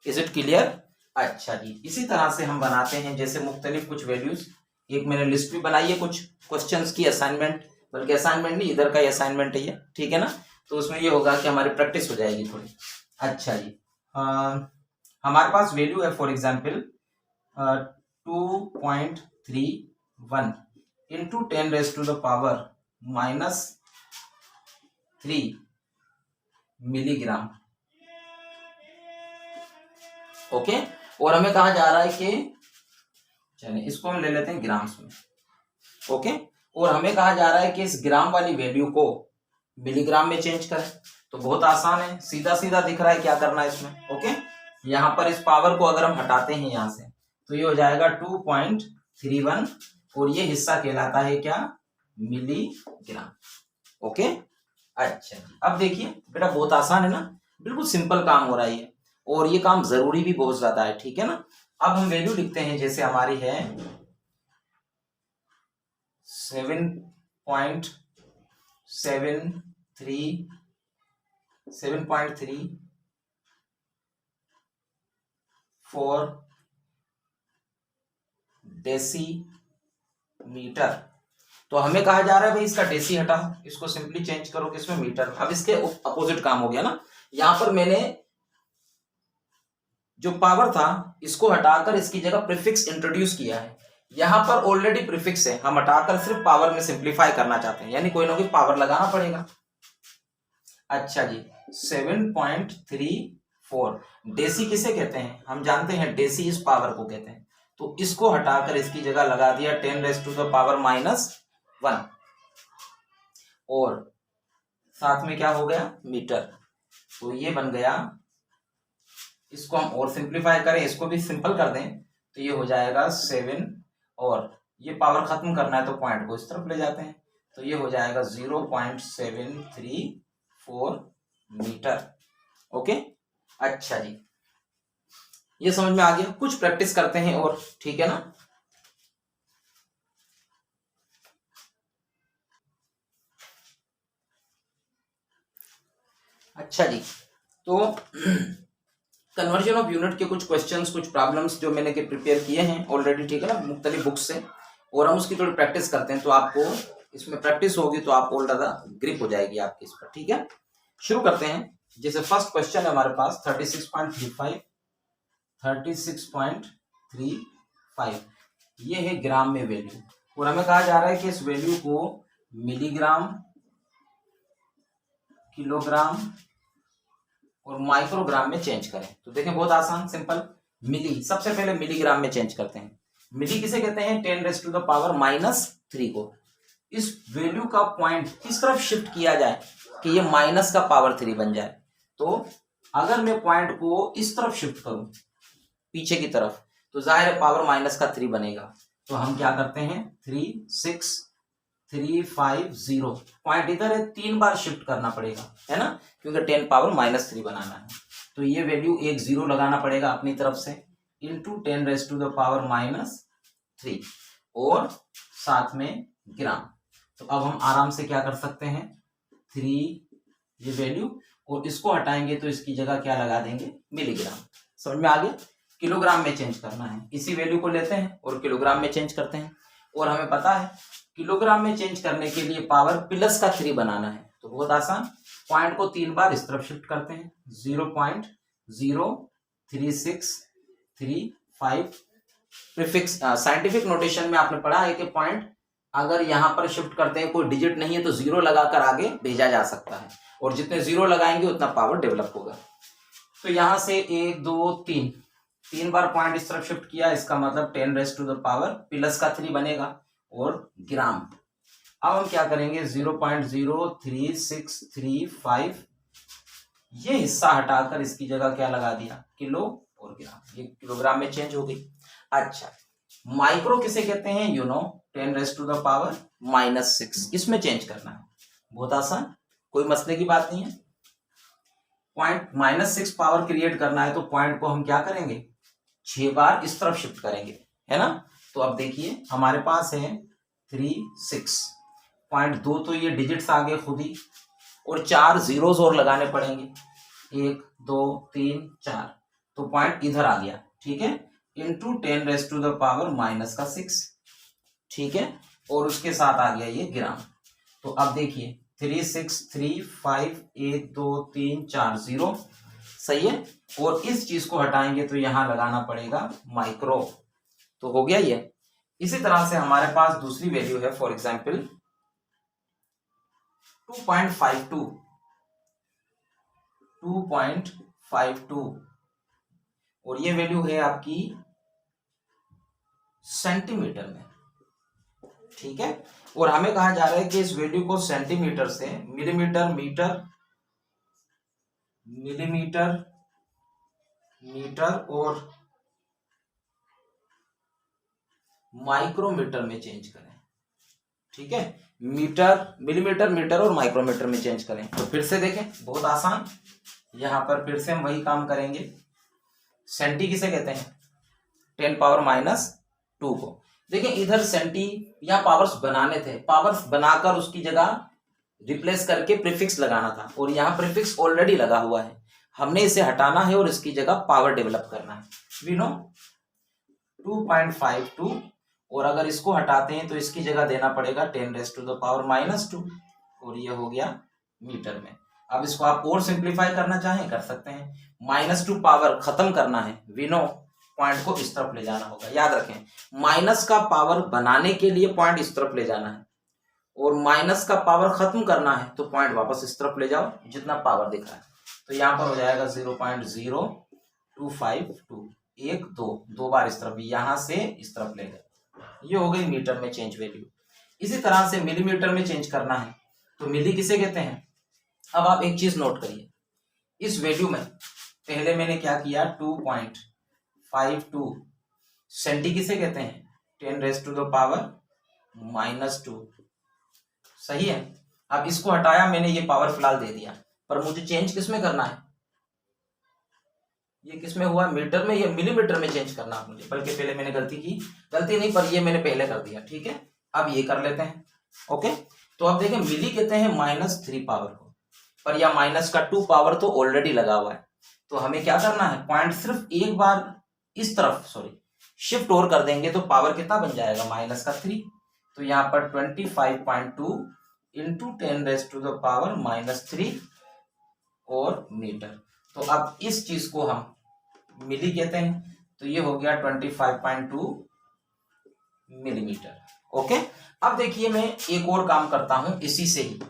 A: Is it clear? अच्छा जी, इसी तरह से हम बनाते हैं जैसे मुख्तलिफ कुछ वैल्यूज। एक मैंने लिस्ट भी बनाई है कुछ क्वेश्चंस की, असाइनमेंट, बल्कि असाइनमेंट नहीं, इधर का ही असाइनमेंट है ये। ठीक है ना, तो उसमें ये होगा कि हमारी प्रैक्टिस हो जाएगी थोड़ी। अच्छा जी, हमारे पास वैल्यू है for example 2.31 into 10⁻³ milligram. Okay, और हमें कहा जा रहा है कि, चलिए इसको हम ले लेते हैं ग्राम्स में। ओके, और हमें कहा जा रहा है कि इस ग्राम वाली वैल्यू को मिलीग्राम में चेंज करें। तो बहुत आसान है, सीधा सीधा दिख रहा है क्या करना है इसमें। ओके, यहाँ पर इस पावर को अगर हम हटाते हैं यहाँ से तो ये हो जाएगा 2.31, और ये हिस्सा कहलाता है क्या, मिलीग्राम। ओके, अच्छा, अब देखिए बेटा बहुत आसान है ना, बिल्कुल सिंपल काम हो रहा है ये, और ये काम जरूरी भी बहुत ज्यादा है। ठीक है ना, अब हम वैल्यू लिखते हैं, जैसे हमारी है 7.34 डेसीमीटर। तो हमें कहा जा रहा है भाई इसका डेसी हटाओ, इसको सिंपली चेंज करो किसमें, मीटर। अब इसके अपोजिट काम हो गया ना, यहां पर मैंने जो पावर था इसको हटाकर इसकी जगह प्रीफिक्स इंट्रोड्यूस किया है। यहां पर ऑलरेडी प्रीफिक्स है, हम हटाकर सिर्फ पावर में सिंप्लीफाई करना चाहते हैं, यानी कोई ना कोई पावर लगाना पड़ेगा। अच्छा जी, 7.34 डेसी किसे कहते हैं, हम जानते हैं डेसी इस पावर को कहते हैं। तो इसको हटाकर इसकी जगह लगा दिया 10⁻⁻⁻1 और साथ में क्या हो गया, मीटर। तो ये बन गया, इसको हम और सिंप्लीफाई करें, इसको भी सिंपल कर दें तो ये हो जाएगा 7, और ये पावर खत्म करना है तो पॉइंट को इस तरफ ले जाते हैं, तो ये हो जाएगा 0.734 मीटर। ओके, अच्छा जी, ये समझ में आ गया। कुछ प्रैक्टिस करते हैं और, ठीक है ना। अच्छा जी, तो कन्वर्जन ऑफ यूनिट के कुछ क्वेश्चंस, कुछ प्रॉब्लम्स जो मैंने के प्रिपेयर किए हैं ऑलरेडी, ठीक है ना, मुख्तलिफ बुक्स से, और हम उसकी थोड़ी प्रैक्टिस करते हैं, तो आपको इसमें प्रैक्टिस होगी तो आप और ज़्यादा ग्रिप हो जाएगी आपकी इस पर, ठीक है। शुरू करते हैं। जैसे फर्स्ट क्वेश्चन है हमारे पास 36.35, ये है ग्राम में वैल्यू, और हमें कहा जा रहा है कि इस वैल्यू को मिलीग्राम, किलोग्राम और माइक्रोग्राम में चेंज करें। तो देखें बहुत आसान, सिंपल। मिली, सबसे पहले मिलीग्राम में चेंज करते हैं। मिली किसे कहते हैं, 10⁻⁻³ को। इस वैल्यू का पॉइंट किस तरफ शिफ्ट किया जाए कि ये माइनस का पावर 3 बन जाए। तो अगर मैं पॉइंट को इस तरफ शिफ्ट करूं, पीछे की तरफ, तो जाहिर है पावर माइनस का 3 बनेगा। तो हम क्या करते हैं, 36350, पॉइंट इधर है, 3 बार शिफ्ट करना पड़ेगा, है ना, क्योंकि 10⁻³ बनाना है। तो ये वैल्यू एक 0 लगाना पड़ेगा अपनी तरफ से, इंटू 10⁻⁻³ और साथ में ग्राम। तो अब हम आराम से क्या कर सकते हैं, 3 ये वैल्यू, और इसको हटाएंगे तो इसकी जगह क्या लगा देंगे, मिलीग्राम। समझ में आ गया। किलोग्राम में चेंज करना है, इसी वैल्यू को लेते हैं और किलोग्राम में चेंज करते हैं। और हमें पता है किलोग्राम में चेंज करने के लिए पावर प्लस का 3 बनाना है, तो बहुत आसान, पॉइंट को 3 बार इस तरफ शिफ्ट करते हैं, 0.03635। प्रीफिक्स साइंटिफिक नोटेशन में आपने पढ़ा है कि पॉइंट अगर यहां पर शिफ्ट करते हैं, कोई डिजिट नहीं है, तो 0 लगाकर आगे भेजा जा सकता है, और जितने 0 लगाएंगे उतना पावर डेवलप होगा। तो यहां से 1 2 3 बार पॉइंट इस तरफ शिफ्ट किया, इसका मतलब 10⁻⁻3 बनेगा, और ग्राम। अब हम क्या करेंगे, 0.03635, ये हिस्सा हटाकर इसकी जगह क्या लगा दिया, किलो और ग्राम, ये किलोग्राम में चेंज हो गई। अच्छा, माइक्रो किसे कहते हैं, 10⁻⁻6, इसमें चेंज करना है, बहुत आसान, कोई मसले की बात नहीं है। पॉइंट -6 पावर क्रिएट करना है, तो पॉइंट को हम क्या करेंगे, 6 बार इस तरफ शिफ्ट करेंगे, है ना। तो अब देखिए हमारे पास है 36.2, तो ये डिजिट्स आ गए खुद ही, और 4 जीरोस और लगाने पड़ेंगे, 1 2 3 4, तो पॉइंट इधर आ गया, ठीक है, इंटू 10⁻⁻6, ठीक है, और उसके साथ आ गया ये ग्राम। तो अब देखिए 363512340, सही है, और इस चीज को हटाएंगे तो यहां लगाना पड़ेगा माइक्रो, तो हो गया ये। इसी तरह से हमारे पास दूसरी वैल्यू है, फॉर एग्जांपल 2.52, और ये वैल्यू है आपकी सेंटीमीटर में, ठीक है। और हमें कहा जा रहा है कि इस वैल्यू को सेंटीमीटर से मिलीमीटर, मीटर, मिलीमीटर, मीटर और माइक्रोमीटर में चेंज करें, ठीक है, मीटर, मिलीमीटर, मीटर और माइक्रोमीटर में चेंज करें। तो फिर से देखें, बहुत आसान, यहां पर फिर से हम वही काम करेंगे। सेंटी किसे कहते हैं, 10⁻⁻2 को। देखिए इधर सेंटी, यहाँ पावर्स बनाने थे, पावर्स बनाकर उसकी जगह रिप्लेस करके प्रीफिक्स लगाना था, और यहाँ प्रीफिक्स ऑलरेडी लगा हुआ है, हमने इसे हटाना है और इसकी जगह पावर डेवलप करना है। वी नो 2.52, और अगर इसको हटाते हैं तो इसकी जगह देना पड़ेगा 10⁻⁻², और ये हो गया मीटर में। अब इसको आप और सिंप्लीफाई करना चाहें कर सकते हैं, -2 पावर खत्म करना है, वी नो पॉइंट को इस तरफ ले जाना होगा। याद रखें, माइनस का पावर बनाने के लिए पॉइंट इस तरफ ले जाना है, और माइनस का पावर खत्म करना है तो पॉइंट वापस इस तरफ ले जाओ जितना पावर दिख रहा है। तो यहाँ पर हो जाएगा 0.0252, 1 2 बार इस तरफ, यहां से इस तरफ ले गए, ये हो गई मीटर में चेंज वैल्यू। इसी तरह से मिलीमीटर में चेंज करना है तो मिली किसे कहते हैं। अब आप एक चीज नोट करिए, इस वैल्यू में पहले मैंने क्या किया, 2.52 सेंटी किसे कहते हैं, 10⁻⁻², सही है। अब इसको हटाया मैंने, ये पावर फिलहाल दे दिया, पर मुझे चेंज किस में करना है, ये किस में हुआ, मीटर में या मिलीमीटर में चेंज करना है मुझे, बल्कि पहले मैंने गलती नहीं, पर ये मैंने पहले कर दिया, ठीक है। अब ये कर लेते हैं, ओके। तो अब देखें, मिली कहते हैं -3 पावर को, पर यह -2 पावर तो ऑलरेडी लगा हुआ है, तो हमें क्या करना है, पॉइंट सिर्फ एक बार इस तरफ शिफ्ट और कर देंगे तो पावर कितना बन जाएगा, -3। तो यहाँ पर 25.2 इंटू 10⁻⁻³ और मीटर। तो अब इस चीज को हम मिली कहते हैं, तो ये हो गया 25.2 मिलीमीटर, ओके। अब देखिए, मैं एक और काम करता हूं, इसी से ही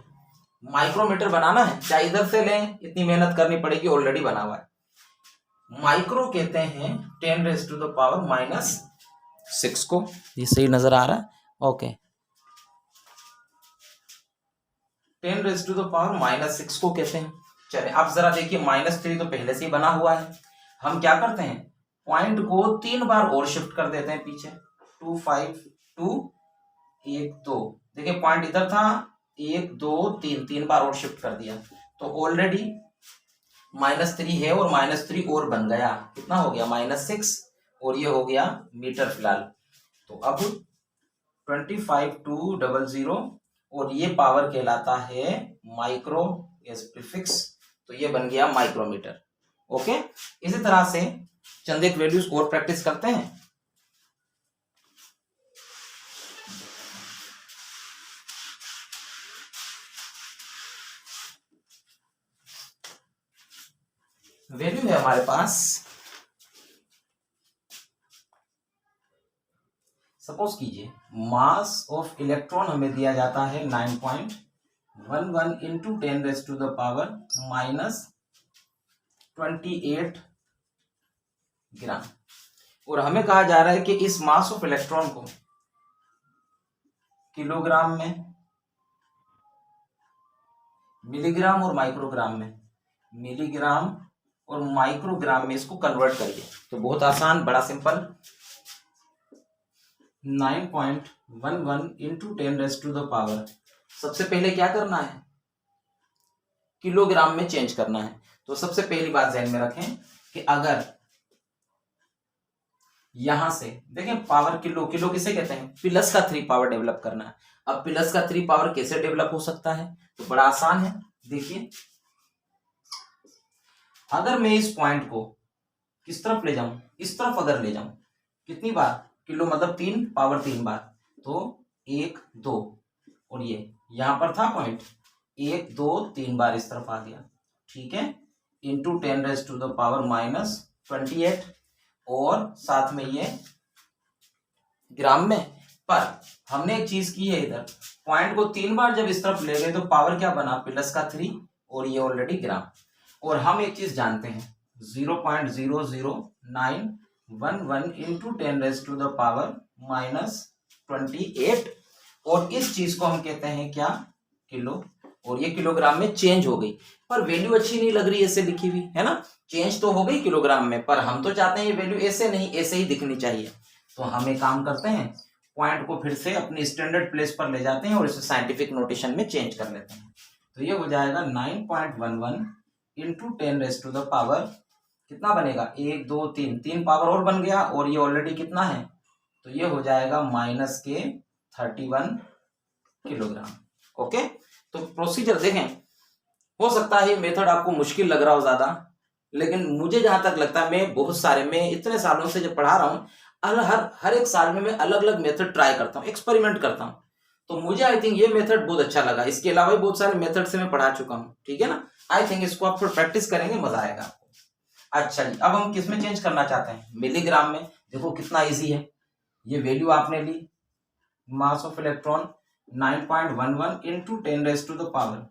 A: माइक्रोमीटर बनाना है, चाहे इधर से लें, इतनी मेहनत करनी पड़ेगी, ऑलरेडी बना हुआ है। माइक्रो कहते हैं 10⁻⁻6 को, ये सही नजर आ रहा है, ओके। 10⁻⁻6 को कहते हैं। चलिए अब जरा देखिए, -3 तो पहले से ही बना हुआ है, हम क्या करते हैं, पॉइंट को 3 बार और शिफ्ट कर देते हैं पीछे, 2 5 2 1 2, देखिए पॉइंट इधर था, 1 2 3 बार और शिफ्ट कर दिया, तो ऑलरेडी -3 है और -3 और बन गया, कितना हो गया, -6, और ये हो गया मीटर फिलहाल। तो अब 25.200 और ये पावर कहलाता है माइक्रो एज प्रीफिक्स, तो ये बन गया माइक्रोमीटर, ओके। इसी तरह से चंद एक वैल्यूज और प्रैक्टिस करते हैं। वैल्यू है हमारे पास, सपोज कीजिए मास ऑफ इलेक्ट्रॉन हमें दिया जाता है 9.11 इंटू 10⁻⁻28 ग्राम, और हमें कहा जा रहा है कि इस मास ऑफ इलेक्ट्रॉन को किलोग्राम में, मिलीग्राम और माइक्रोग्राम में, मिलीग्राम और माइक्रोग्राम में इसको कन्वर्ट करिए। तो बहुत आसान, बड़ा सिंपल, 9.11 इंटू 10⁻⁻, सबसे पहले क्या करना है, किलोग्राम में चेंज करना है। तो सबसे पहली बात ध्यान में रखें कि अगर यहां से देखें, पावर किलो किसे कहते हैं, +3 पावर डेवलप करना है। अब +3 पावर कैसे डेवलप हो सकता है, तो बड़ा आसान है, देखिए अगर मैं इस पॉइंट को किस तरफ ले जाऊं, इस तरफ अगर ले जाऊं, कितनी बार, किलो मतलब 3 पावर 3 बार, तो 1 2, और ये यहां पर था पॉइंट, 1 2 3 बार इस तरफ आ गया, ठीक है, इंटू 10⁻⁻28, और साथ में ये ग्राम में। पर हमने एक चीज की है, इधर पॉइंट को 3 बार जब इस तरफ ले गए तो पावर क्या बना, +3, और ये ऑलरेडी ग्राम। और हम एक चीज जानते हैं, 0.00911 इंटू 10⁻⁻28, और इस चीज को हम कहते हैं क्या, किलो, और ये किलोग्राम में चेंज हो गई, पर वैल्यू अच्छी नहीं लग रही ऐसे लिखी हुई है ना, चेंज तो हो गई किलोग्राम में, पर हम तो चाहते हैं ये वैल्यू ऐसे नहीं, ऐसे ही दिखनी चाहिए। तो हम एक काम करते हैं, पॉइंट को फिर से अपनी स्टैंडर्ड प्लेस पर ले जाते हैं और इसे साइंटिफिक नोटेशन में चेंज कर लेते हैं। तो ये हो जाएगा 9.11 इंटू 10⁻, कितना बनेगा, 1 2 3 पावर और बन गया, और ये ऑलरेडी कितना है, तो ये हो जाएगा -31 किलोग्राम, ओके। तो प्रोसीजर देखें, हो सकता है ये मेथड आपको मुश्किल लग रहा हो ज्यादा, लेकिन मुझे जहां तक लगता है, मैं इतने सालों से जब पढ़ा रहा हूं, हर एक साल में मैं अलग अलग मेथड ट्राई करता हूँ, एक्सपेरिमेंट करता हूँ। तो मुझे आई थिंक ये मेथड बहुत अच्छा लगा। इसके अलावा भी बहुत सारे मेथड से मैं पढ़ा चुका हूँ, ठीक है ना। आई थिंक इसको आप थोड़ा प्रैक्टिस करेंगे, मजा आएगा आपको। अच्छा जी, अब हम किस में चेंज करना चाहते हैं? मिलीग्राम में। देखो कितना इजी है, ये वैल्यू आपने ली, मास ऑफ इलेक्ट्रॉन 9.11 इंटू 10⁻⁻।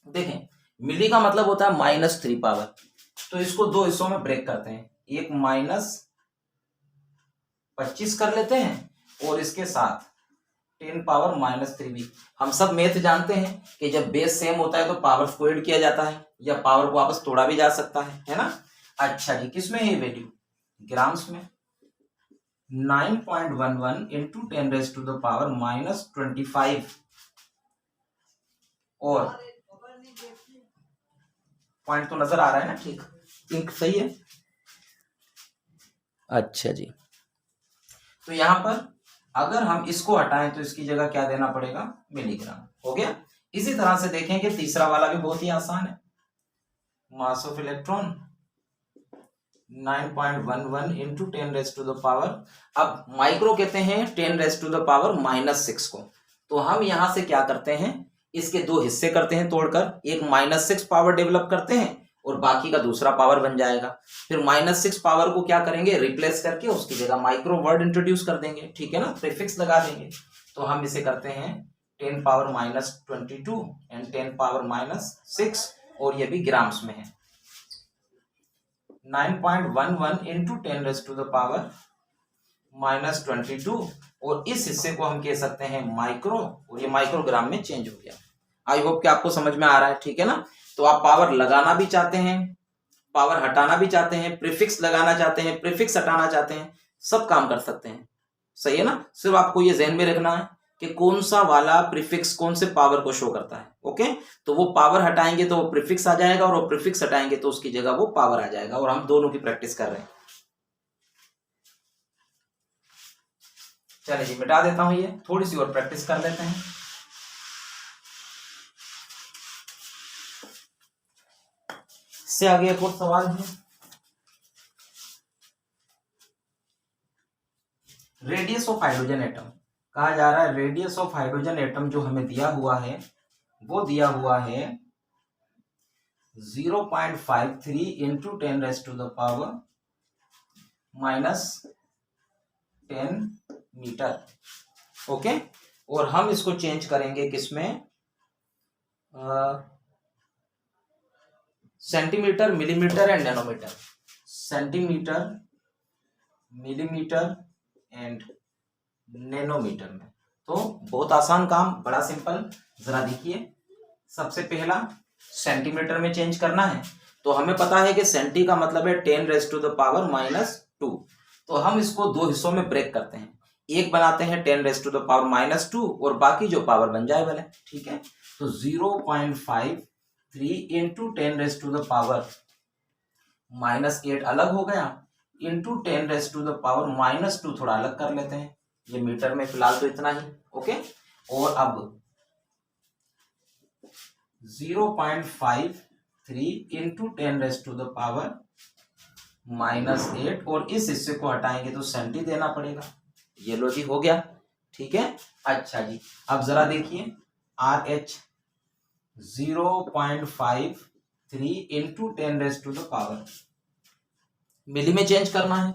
A: देखें मिली का मतलब होता है -3 पावर, तो इसको दो हिस्सों में ब्रेक करते हैं, एक -25 कर लेते हैं और इसके साथ 10⁻³ भी। हम सब मैथ जानते हैं कि जब बेस सेम होता है तो पावर स्क्वायर्ड किया जाता है या पावर को वापस तोड़ा भी जा सकता है ना। अच्छा जी, किसमें है वैल्यू? ग्राम्स में। 9.11 इंटू 10⁻⁻25 और पॉइंट तो नजर आ रहा है ना, ठीक, इंक सही है। अच्छा जी, तो यहां पर अगर हम इसको हटाएं तो इसकी जगह क्या देना पड़ेगा? मिलीग्राम। हो गया। इसी तरह से देखें कि तीसरा वाला भी बहुत ही आसान है, मास ऑफ इलेक्ट्रॉन 9.11 इंटू 10⁻⁻। अब माइक्रो कहते हैं 10⁻⁻6 को, तो हम यहां से क्या करते हैं, इसके दो हिस्से करते हैं तोड़कर, एक -6 पावर डेवलप करते हैं और बाकी का दूसरा पावर बन जाएगा। फिर -6 पावर को क्या करेंगे? रिप्लेस करके उसकी जगह माइक्रो वर्ड इंट्रोड्यूस कर देंगे, ठीक है ना, प्रीफिक्स लगा देंगे। तो हम इसे करते हैं 10⁻22 एंड 10⁻6 और ये भी ग्राम्स में है। 9.11 इंटू 10⁻⁻22 और इस हिस्से को हम कह सकते हैं माइक्रो, और ये माइक्रोग्राम में चेंज हो गया। आई होप कि आपको समझ में आ रहा है, ठीक है ना। तो आप पावर लगाना भी चाहते हैं, पावर हटाना भी चाहते हैं, प्रीफिक्स लगाना चाहते हैं, प्रीफिक्स हटाना चाहते हैं, सब काम कर सकते हैं, सही है ना। सिर्फ आपको ये ध्यान में रखना है कि कौन सा वाला प्रीफिक्स कौन से पावर को शो करता है। ओके, तो वो पावर हटाएंगे तो वो प्रीफिक्स आ जाएगा और वो प्रीफिक्स हटाएंगे तो उसकी जगह वो पावर आ जाएगा, और हम दोनों की प्रैक्टिस कर रहे हैं। चलिए जी, मिटा देता हूं, ये थोड़ी सी और प्रैक्टिस कर लेते हैं। इससे आगे एक और सवाल है, रेडियस ऑफ हाइड्रोजन एटम। कहा जा रहा है रेडियस ऑफ हाइड्रोजन एटम जो हमें दिया हुआ है वो दिया हुआ है 0.53 इंटू 10⁻⁻10 मीटर। ओके, और हम इसको चेंज करेंगे किसमें? Centimetre, millimetre and nanometre. Centimetre, millimetre and nanometre में। तो बहुत आसान काम, बड़ा सिंपल। जरा देखिए, सबसे पहला सेंटीमीटर में चेंज करना है, तो हमें पता है कि सेंटी का मतलब है 10⁻⁻²। तो हम इसको दो हिस्सों में ब्रेक करते हैं, एक बनाते हैं 10⁻⁻² और बाकी जो पावर बन जाए भले, ठीक है। तो 0.53 इंटू 10⁻⁻8 अलग हो गया, इंटू 10⁻⁻2 थोड़ा अलग कर लेते हैं, ये मीटर में फिलहाल तो इतना ही। ओके, और अब 0.53 इंटू 10⁻⁻8 और इस हिस्से को हटाएंगे तो सेंटी देना पड़ेगा। ये लो जी, हो गया, ठीक है। अच्छा जी, अब जरा देखिए RH 0.53 इंटू 10⁻⁻, मिली में चेंज करना है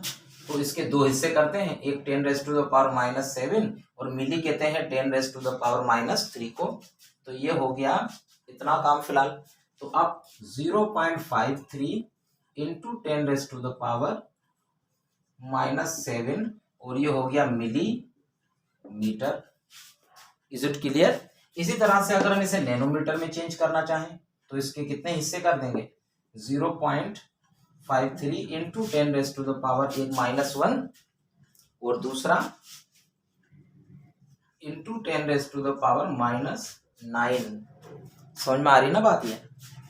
A: तो इसके दो हिस्से करते हैं, एक 10⁻⁻7 और मिली कहते हैं 10⁻⁻3 को। तो ये हो गया इतना काम फिलहाल। तो अब 0.53 इंटू 10⁻⁻7 और ये हो गया मिली मीटर। Is it clear? इसी तरह से अगर हम इसे नैनोमीटर में चेंज करना चाहें तो इसके कितने हिस्से कर देंगे? 0.53 इंटू 10⁻1 और दूसरा इंटू 10⁻�9। समझ में आ रही ना बात ये?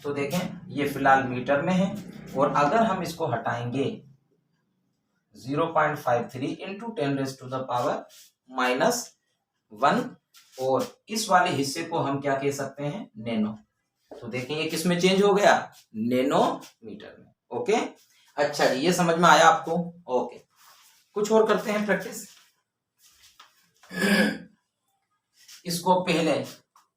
A: तो देखें ये फिलहाल मीटर में है, और अगर हम इसको हटाएंगे 0.53 इंटू 10⁻⁻1 और इस वाले हिस्से को हम क्या कह सकते हैं? नैनो। तो देखें ये किस में चेंज हो गया? नैनोमीटर में। ओके, अच्छा जी, ये समझ में आया आपको? ओके, कुछ और करते हैं प्रैक्टिस। इसको पहले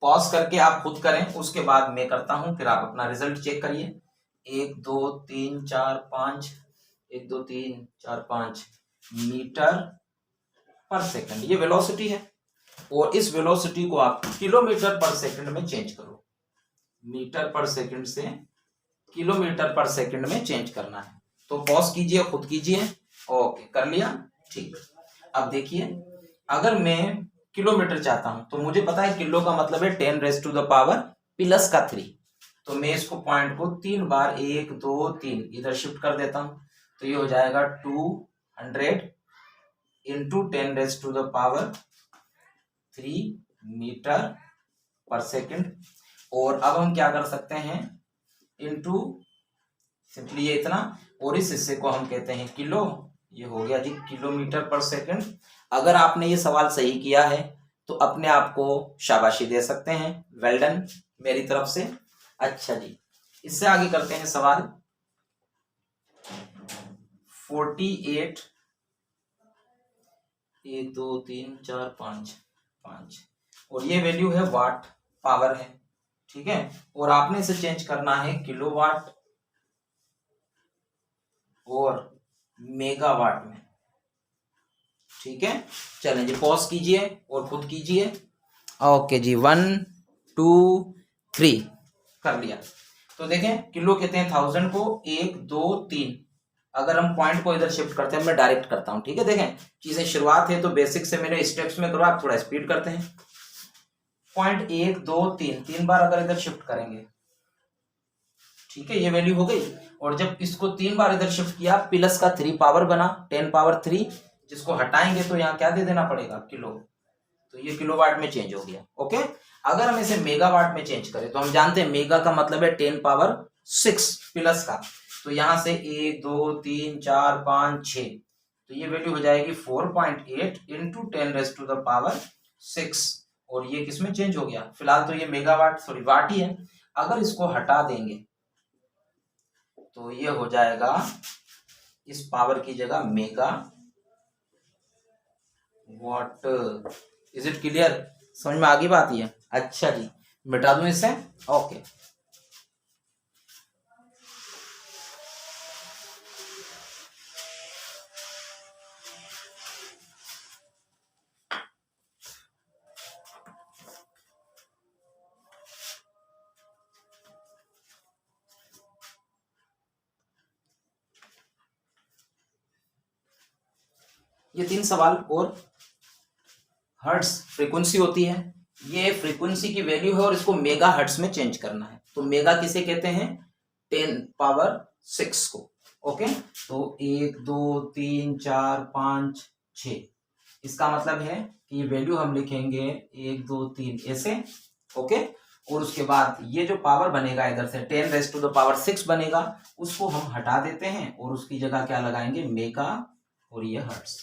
A: पॉज करके आप खुद करें, उसके बाद मैं करता हूं, फिर आप अपना रिजल्ट चेक करिए। 1 2 3 4 5 1 2 3 4 5 मीटर पर सेकंड ये वेलोसिटी है, और इस वेलोसिटी को आप किलोमीटर पर सेकंड में चेंज करो। मीटर पर सेकंड से किलोमीटर पर सेकंड में चेंज करना है। तो पॉज कीजिए, खुद कीजिए। ओके, कर लिया, ठीक। अब देखिए, अगर मैं किलोमीटर चाहता हूं तो मुझे पता है किलो का मतलब है 10⁻³ तो मैं इसको पॉइंट को 3 बार 1 2 3 इधर शिफ्ट कर देता हूं, तो ये हो जाएगा 200 इंटू 10⁻³ मीटर पर सेकंड। और अब हम क्या कर सकते हैं, इंटू सिंपली ये इतना, और इस हिस्से को हम कहते हैं किलो, ये हो गया जी किलोमीटर पर सेकंड। अगर आपने ये सवाल सही किया है तो अपने आप को शाबाशी दे सकते हैं, वेल डन मेरी तरफ से। अच्छा जी, इससे आगे करते हैं सवाल 48 1 2 3 4 5 5 और ये वैल्यू है वाट पावर है, ठीक है। और आपने इसे चेंज करना है किलोवाट और मेगावाट में, ठीक है। चलें जी, पॉज कीजिए और खुद कीजिए। ओके जी, 1 2 3 कर लिया। तो देखें, किलो कहते हैं 1000 को, 1 2 3। अगर हम पॉइंट को इधर शिफ्ट करते हैं, मैं डायरेक्ट करता हूं, ठीक है। देखें, चीजें शुरुआत है तो बेसिक से मेरे स्टेप्स में करो, आप थोड़ा स्पीड करते हैं। पॉइंट 1 2 3 3 बार अगर इधर शिफ्ट करेंगे, ठीक है, ये वैल्यू हो गई। और जब इसको 3 बार इधर शिफ्ट किया, प्लस का 3 पावर बना 10⁻3, जिसको हटाएंगे तो यहाँ क्या दे देना पड़ेगा, किलो, तो ये किलोवाट में चेंज हो गया। ओके, अगर हम इसे मेगावाट में चेंज करें तो हम जानते हैं मेगा का मतलब है 10⁻6 प्लस का, तो यहां से 1 2 3 4 5 6, तो ये वैल्यू हो जाएगी 4.8 इंटू 10⁻6। और ये किसमें चेंज हो गया, फिलहाल तो ये मेगावाट सॉरी वाट ही है। अगर इसको हटा देंगे तो ये हो जाएगा इस पावर की जगह mega what. Is it clear, समझ में आ गई बात ये? अच्छा जी, मिटा दूं इसे। ओके, ये 3 सवाल। और हर्ट्स फ्रीक्वेंसी होती है, ये फ्रीक्वेंसी की वैल्यू है और इसको मेगा हर्ट्स में चेंज करना है। तो मेगा किसे कहते हैं, 10⁻6 को। ओके, तो 1 2 3 4 5 6, इसका मतलब है कि ये वैल्यू हम लिखेंगे 1 2 3 ऐसे। ओके, और उसके बाद ये जो पावर बनेगा इधर से 10⁻6 बनेगा, उसको हम हटा देते हैं और उसकी जगह क्या लगाएंगे, मेगा और ये हर्ट्स।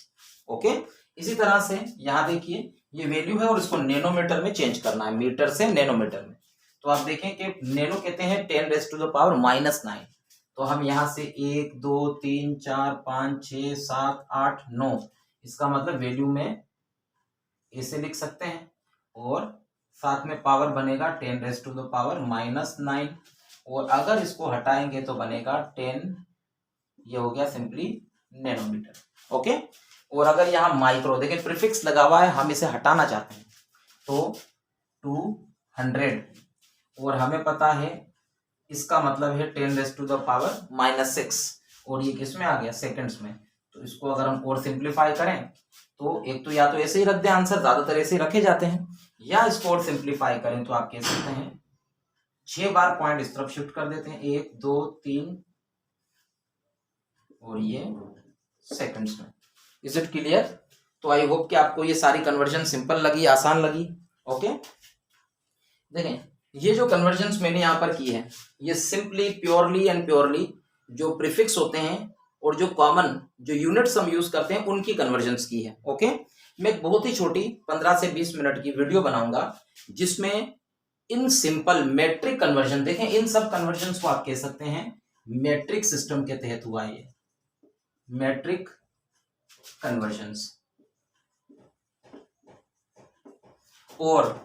A: ओके, इसी तरह से यहां देखिए, ये वैल्यू है और इसको नैनोमीटर में चेंज करना है, मीटर से नैनोमीटर में। तो आप देखें कि नैनो कहते हैं 10⁻⁹ तो हम यहां से 1 2 3 4 5 6 7 8 9, इसका मतलब वैल्यू में ऐसे लिख सकते हैं, और साथ में पावर बनेगा 10⁻⁹ और अगर इसको हटाएंगे तो बनेगा 10, ये हो गया सिंपली नैनोमीटर। ओके, और अगर यहाँ माइक्रो, देखिए प्रीफिक्स लगा हुआ है, हम इसे हटाना चाहते हैं तो 200, और हमें पता है इसका मतलब है 10⁻⁻6, और ये किस में आ गया, सेकंड्स में। तो इसको अगर हम और सिंप्लीफाई करें तो एक तो या तो ऐसे ही रख दें, आंसर ज्यादातर ऐसे ही रखे जाते हैं, या इसको और सिंप्लीफाई करें तो आप कह सकते हैं 6 बार पॉइंट इस तरफ शिफ्ट कर देते हैं, 1 2 3, और ये सेकंड्स में। Is it clear? तो आई होप कि आपको ये सारी कन्वर्जन सिंपल लगी, आसान लगी। ओके, देखें, ये जो कन्वर्जन मैंने यहां पर की है, ये सिंपली प्योरली एंड प्योरली जो प्रीफिक्स होते हैं और जो कॉमन जो यूनिट्स हम यूज करते हैं उनकी कन्वर्जन्स की है। ओके, मैं एक बहुत ही छोटी 15 से 20 मिनट की वीडियो बनाऊंगा जिसमें इन सिंपल मैट्रिक कन्वर्जन, देखें इन सब कन्वर्जन्स को आप कह सकते हैं मैट्रिक सिस्टम के तहत हुआ है, मैट्रिक कन्वर्जन्स। और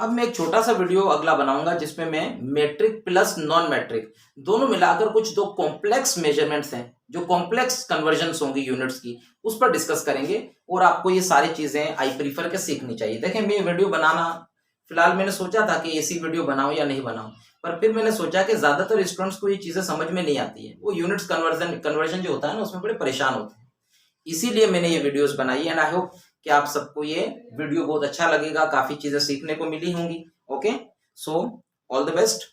A: अब मैं एक छोटा सा वीडियो अगला बनाऊंगा जिसमें मैं मैट्रिक प्लस नॉन मैट्रिक दोनों मिलाकर कुछ दो कॉम्प्लेक्स मेजरमेंट्स हैं, जो कॉम्प्लेक्स कन्वर्जन्स होंगी यूनिट्स की, उस पर डिस्कस करेंगे। और आपको ये सारी चीजें आई प्रीफर के सीखनी चाहिए। देखें, मैं वीडियो बनाना फिलहाल मैंने सोचा था कि ऐसी वीडियो बनाऊं या नहीं बनाऊं, पर फिर मैंने सोचा कि ज्यादातर स्टूडेंट्स को ये चीजें समझ में नहीं आती है। वो यूनिट्स कन्वर्जन जो होता है ना, उसमें बड़े परेशान होते हैं। इसीलिए मैंने ये वीडियोस बनाई एंड आई होप कि आप सबको ये वीडियो बहुत अच्छा लगेगा, काफी चीजें सीखने को मिली होंगी। Okay, so all the best.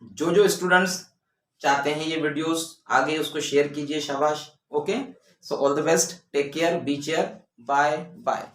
A: जो जो स्टूडेंट्स चाहते हैं ये वीडियोस आगे, उसको शेयर कीजिए, शाबाश। Okay, so all the best, take care, be care, bye bye.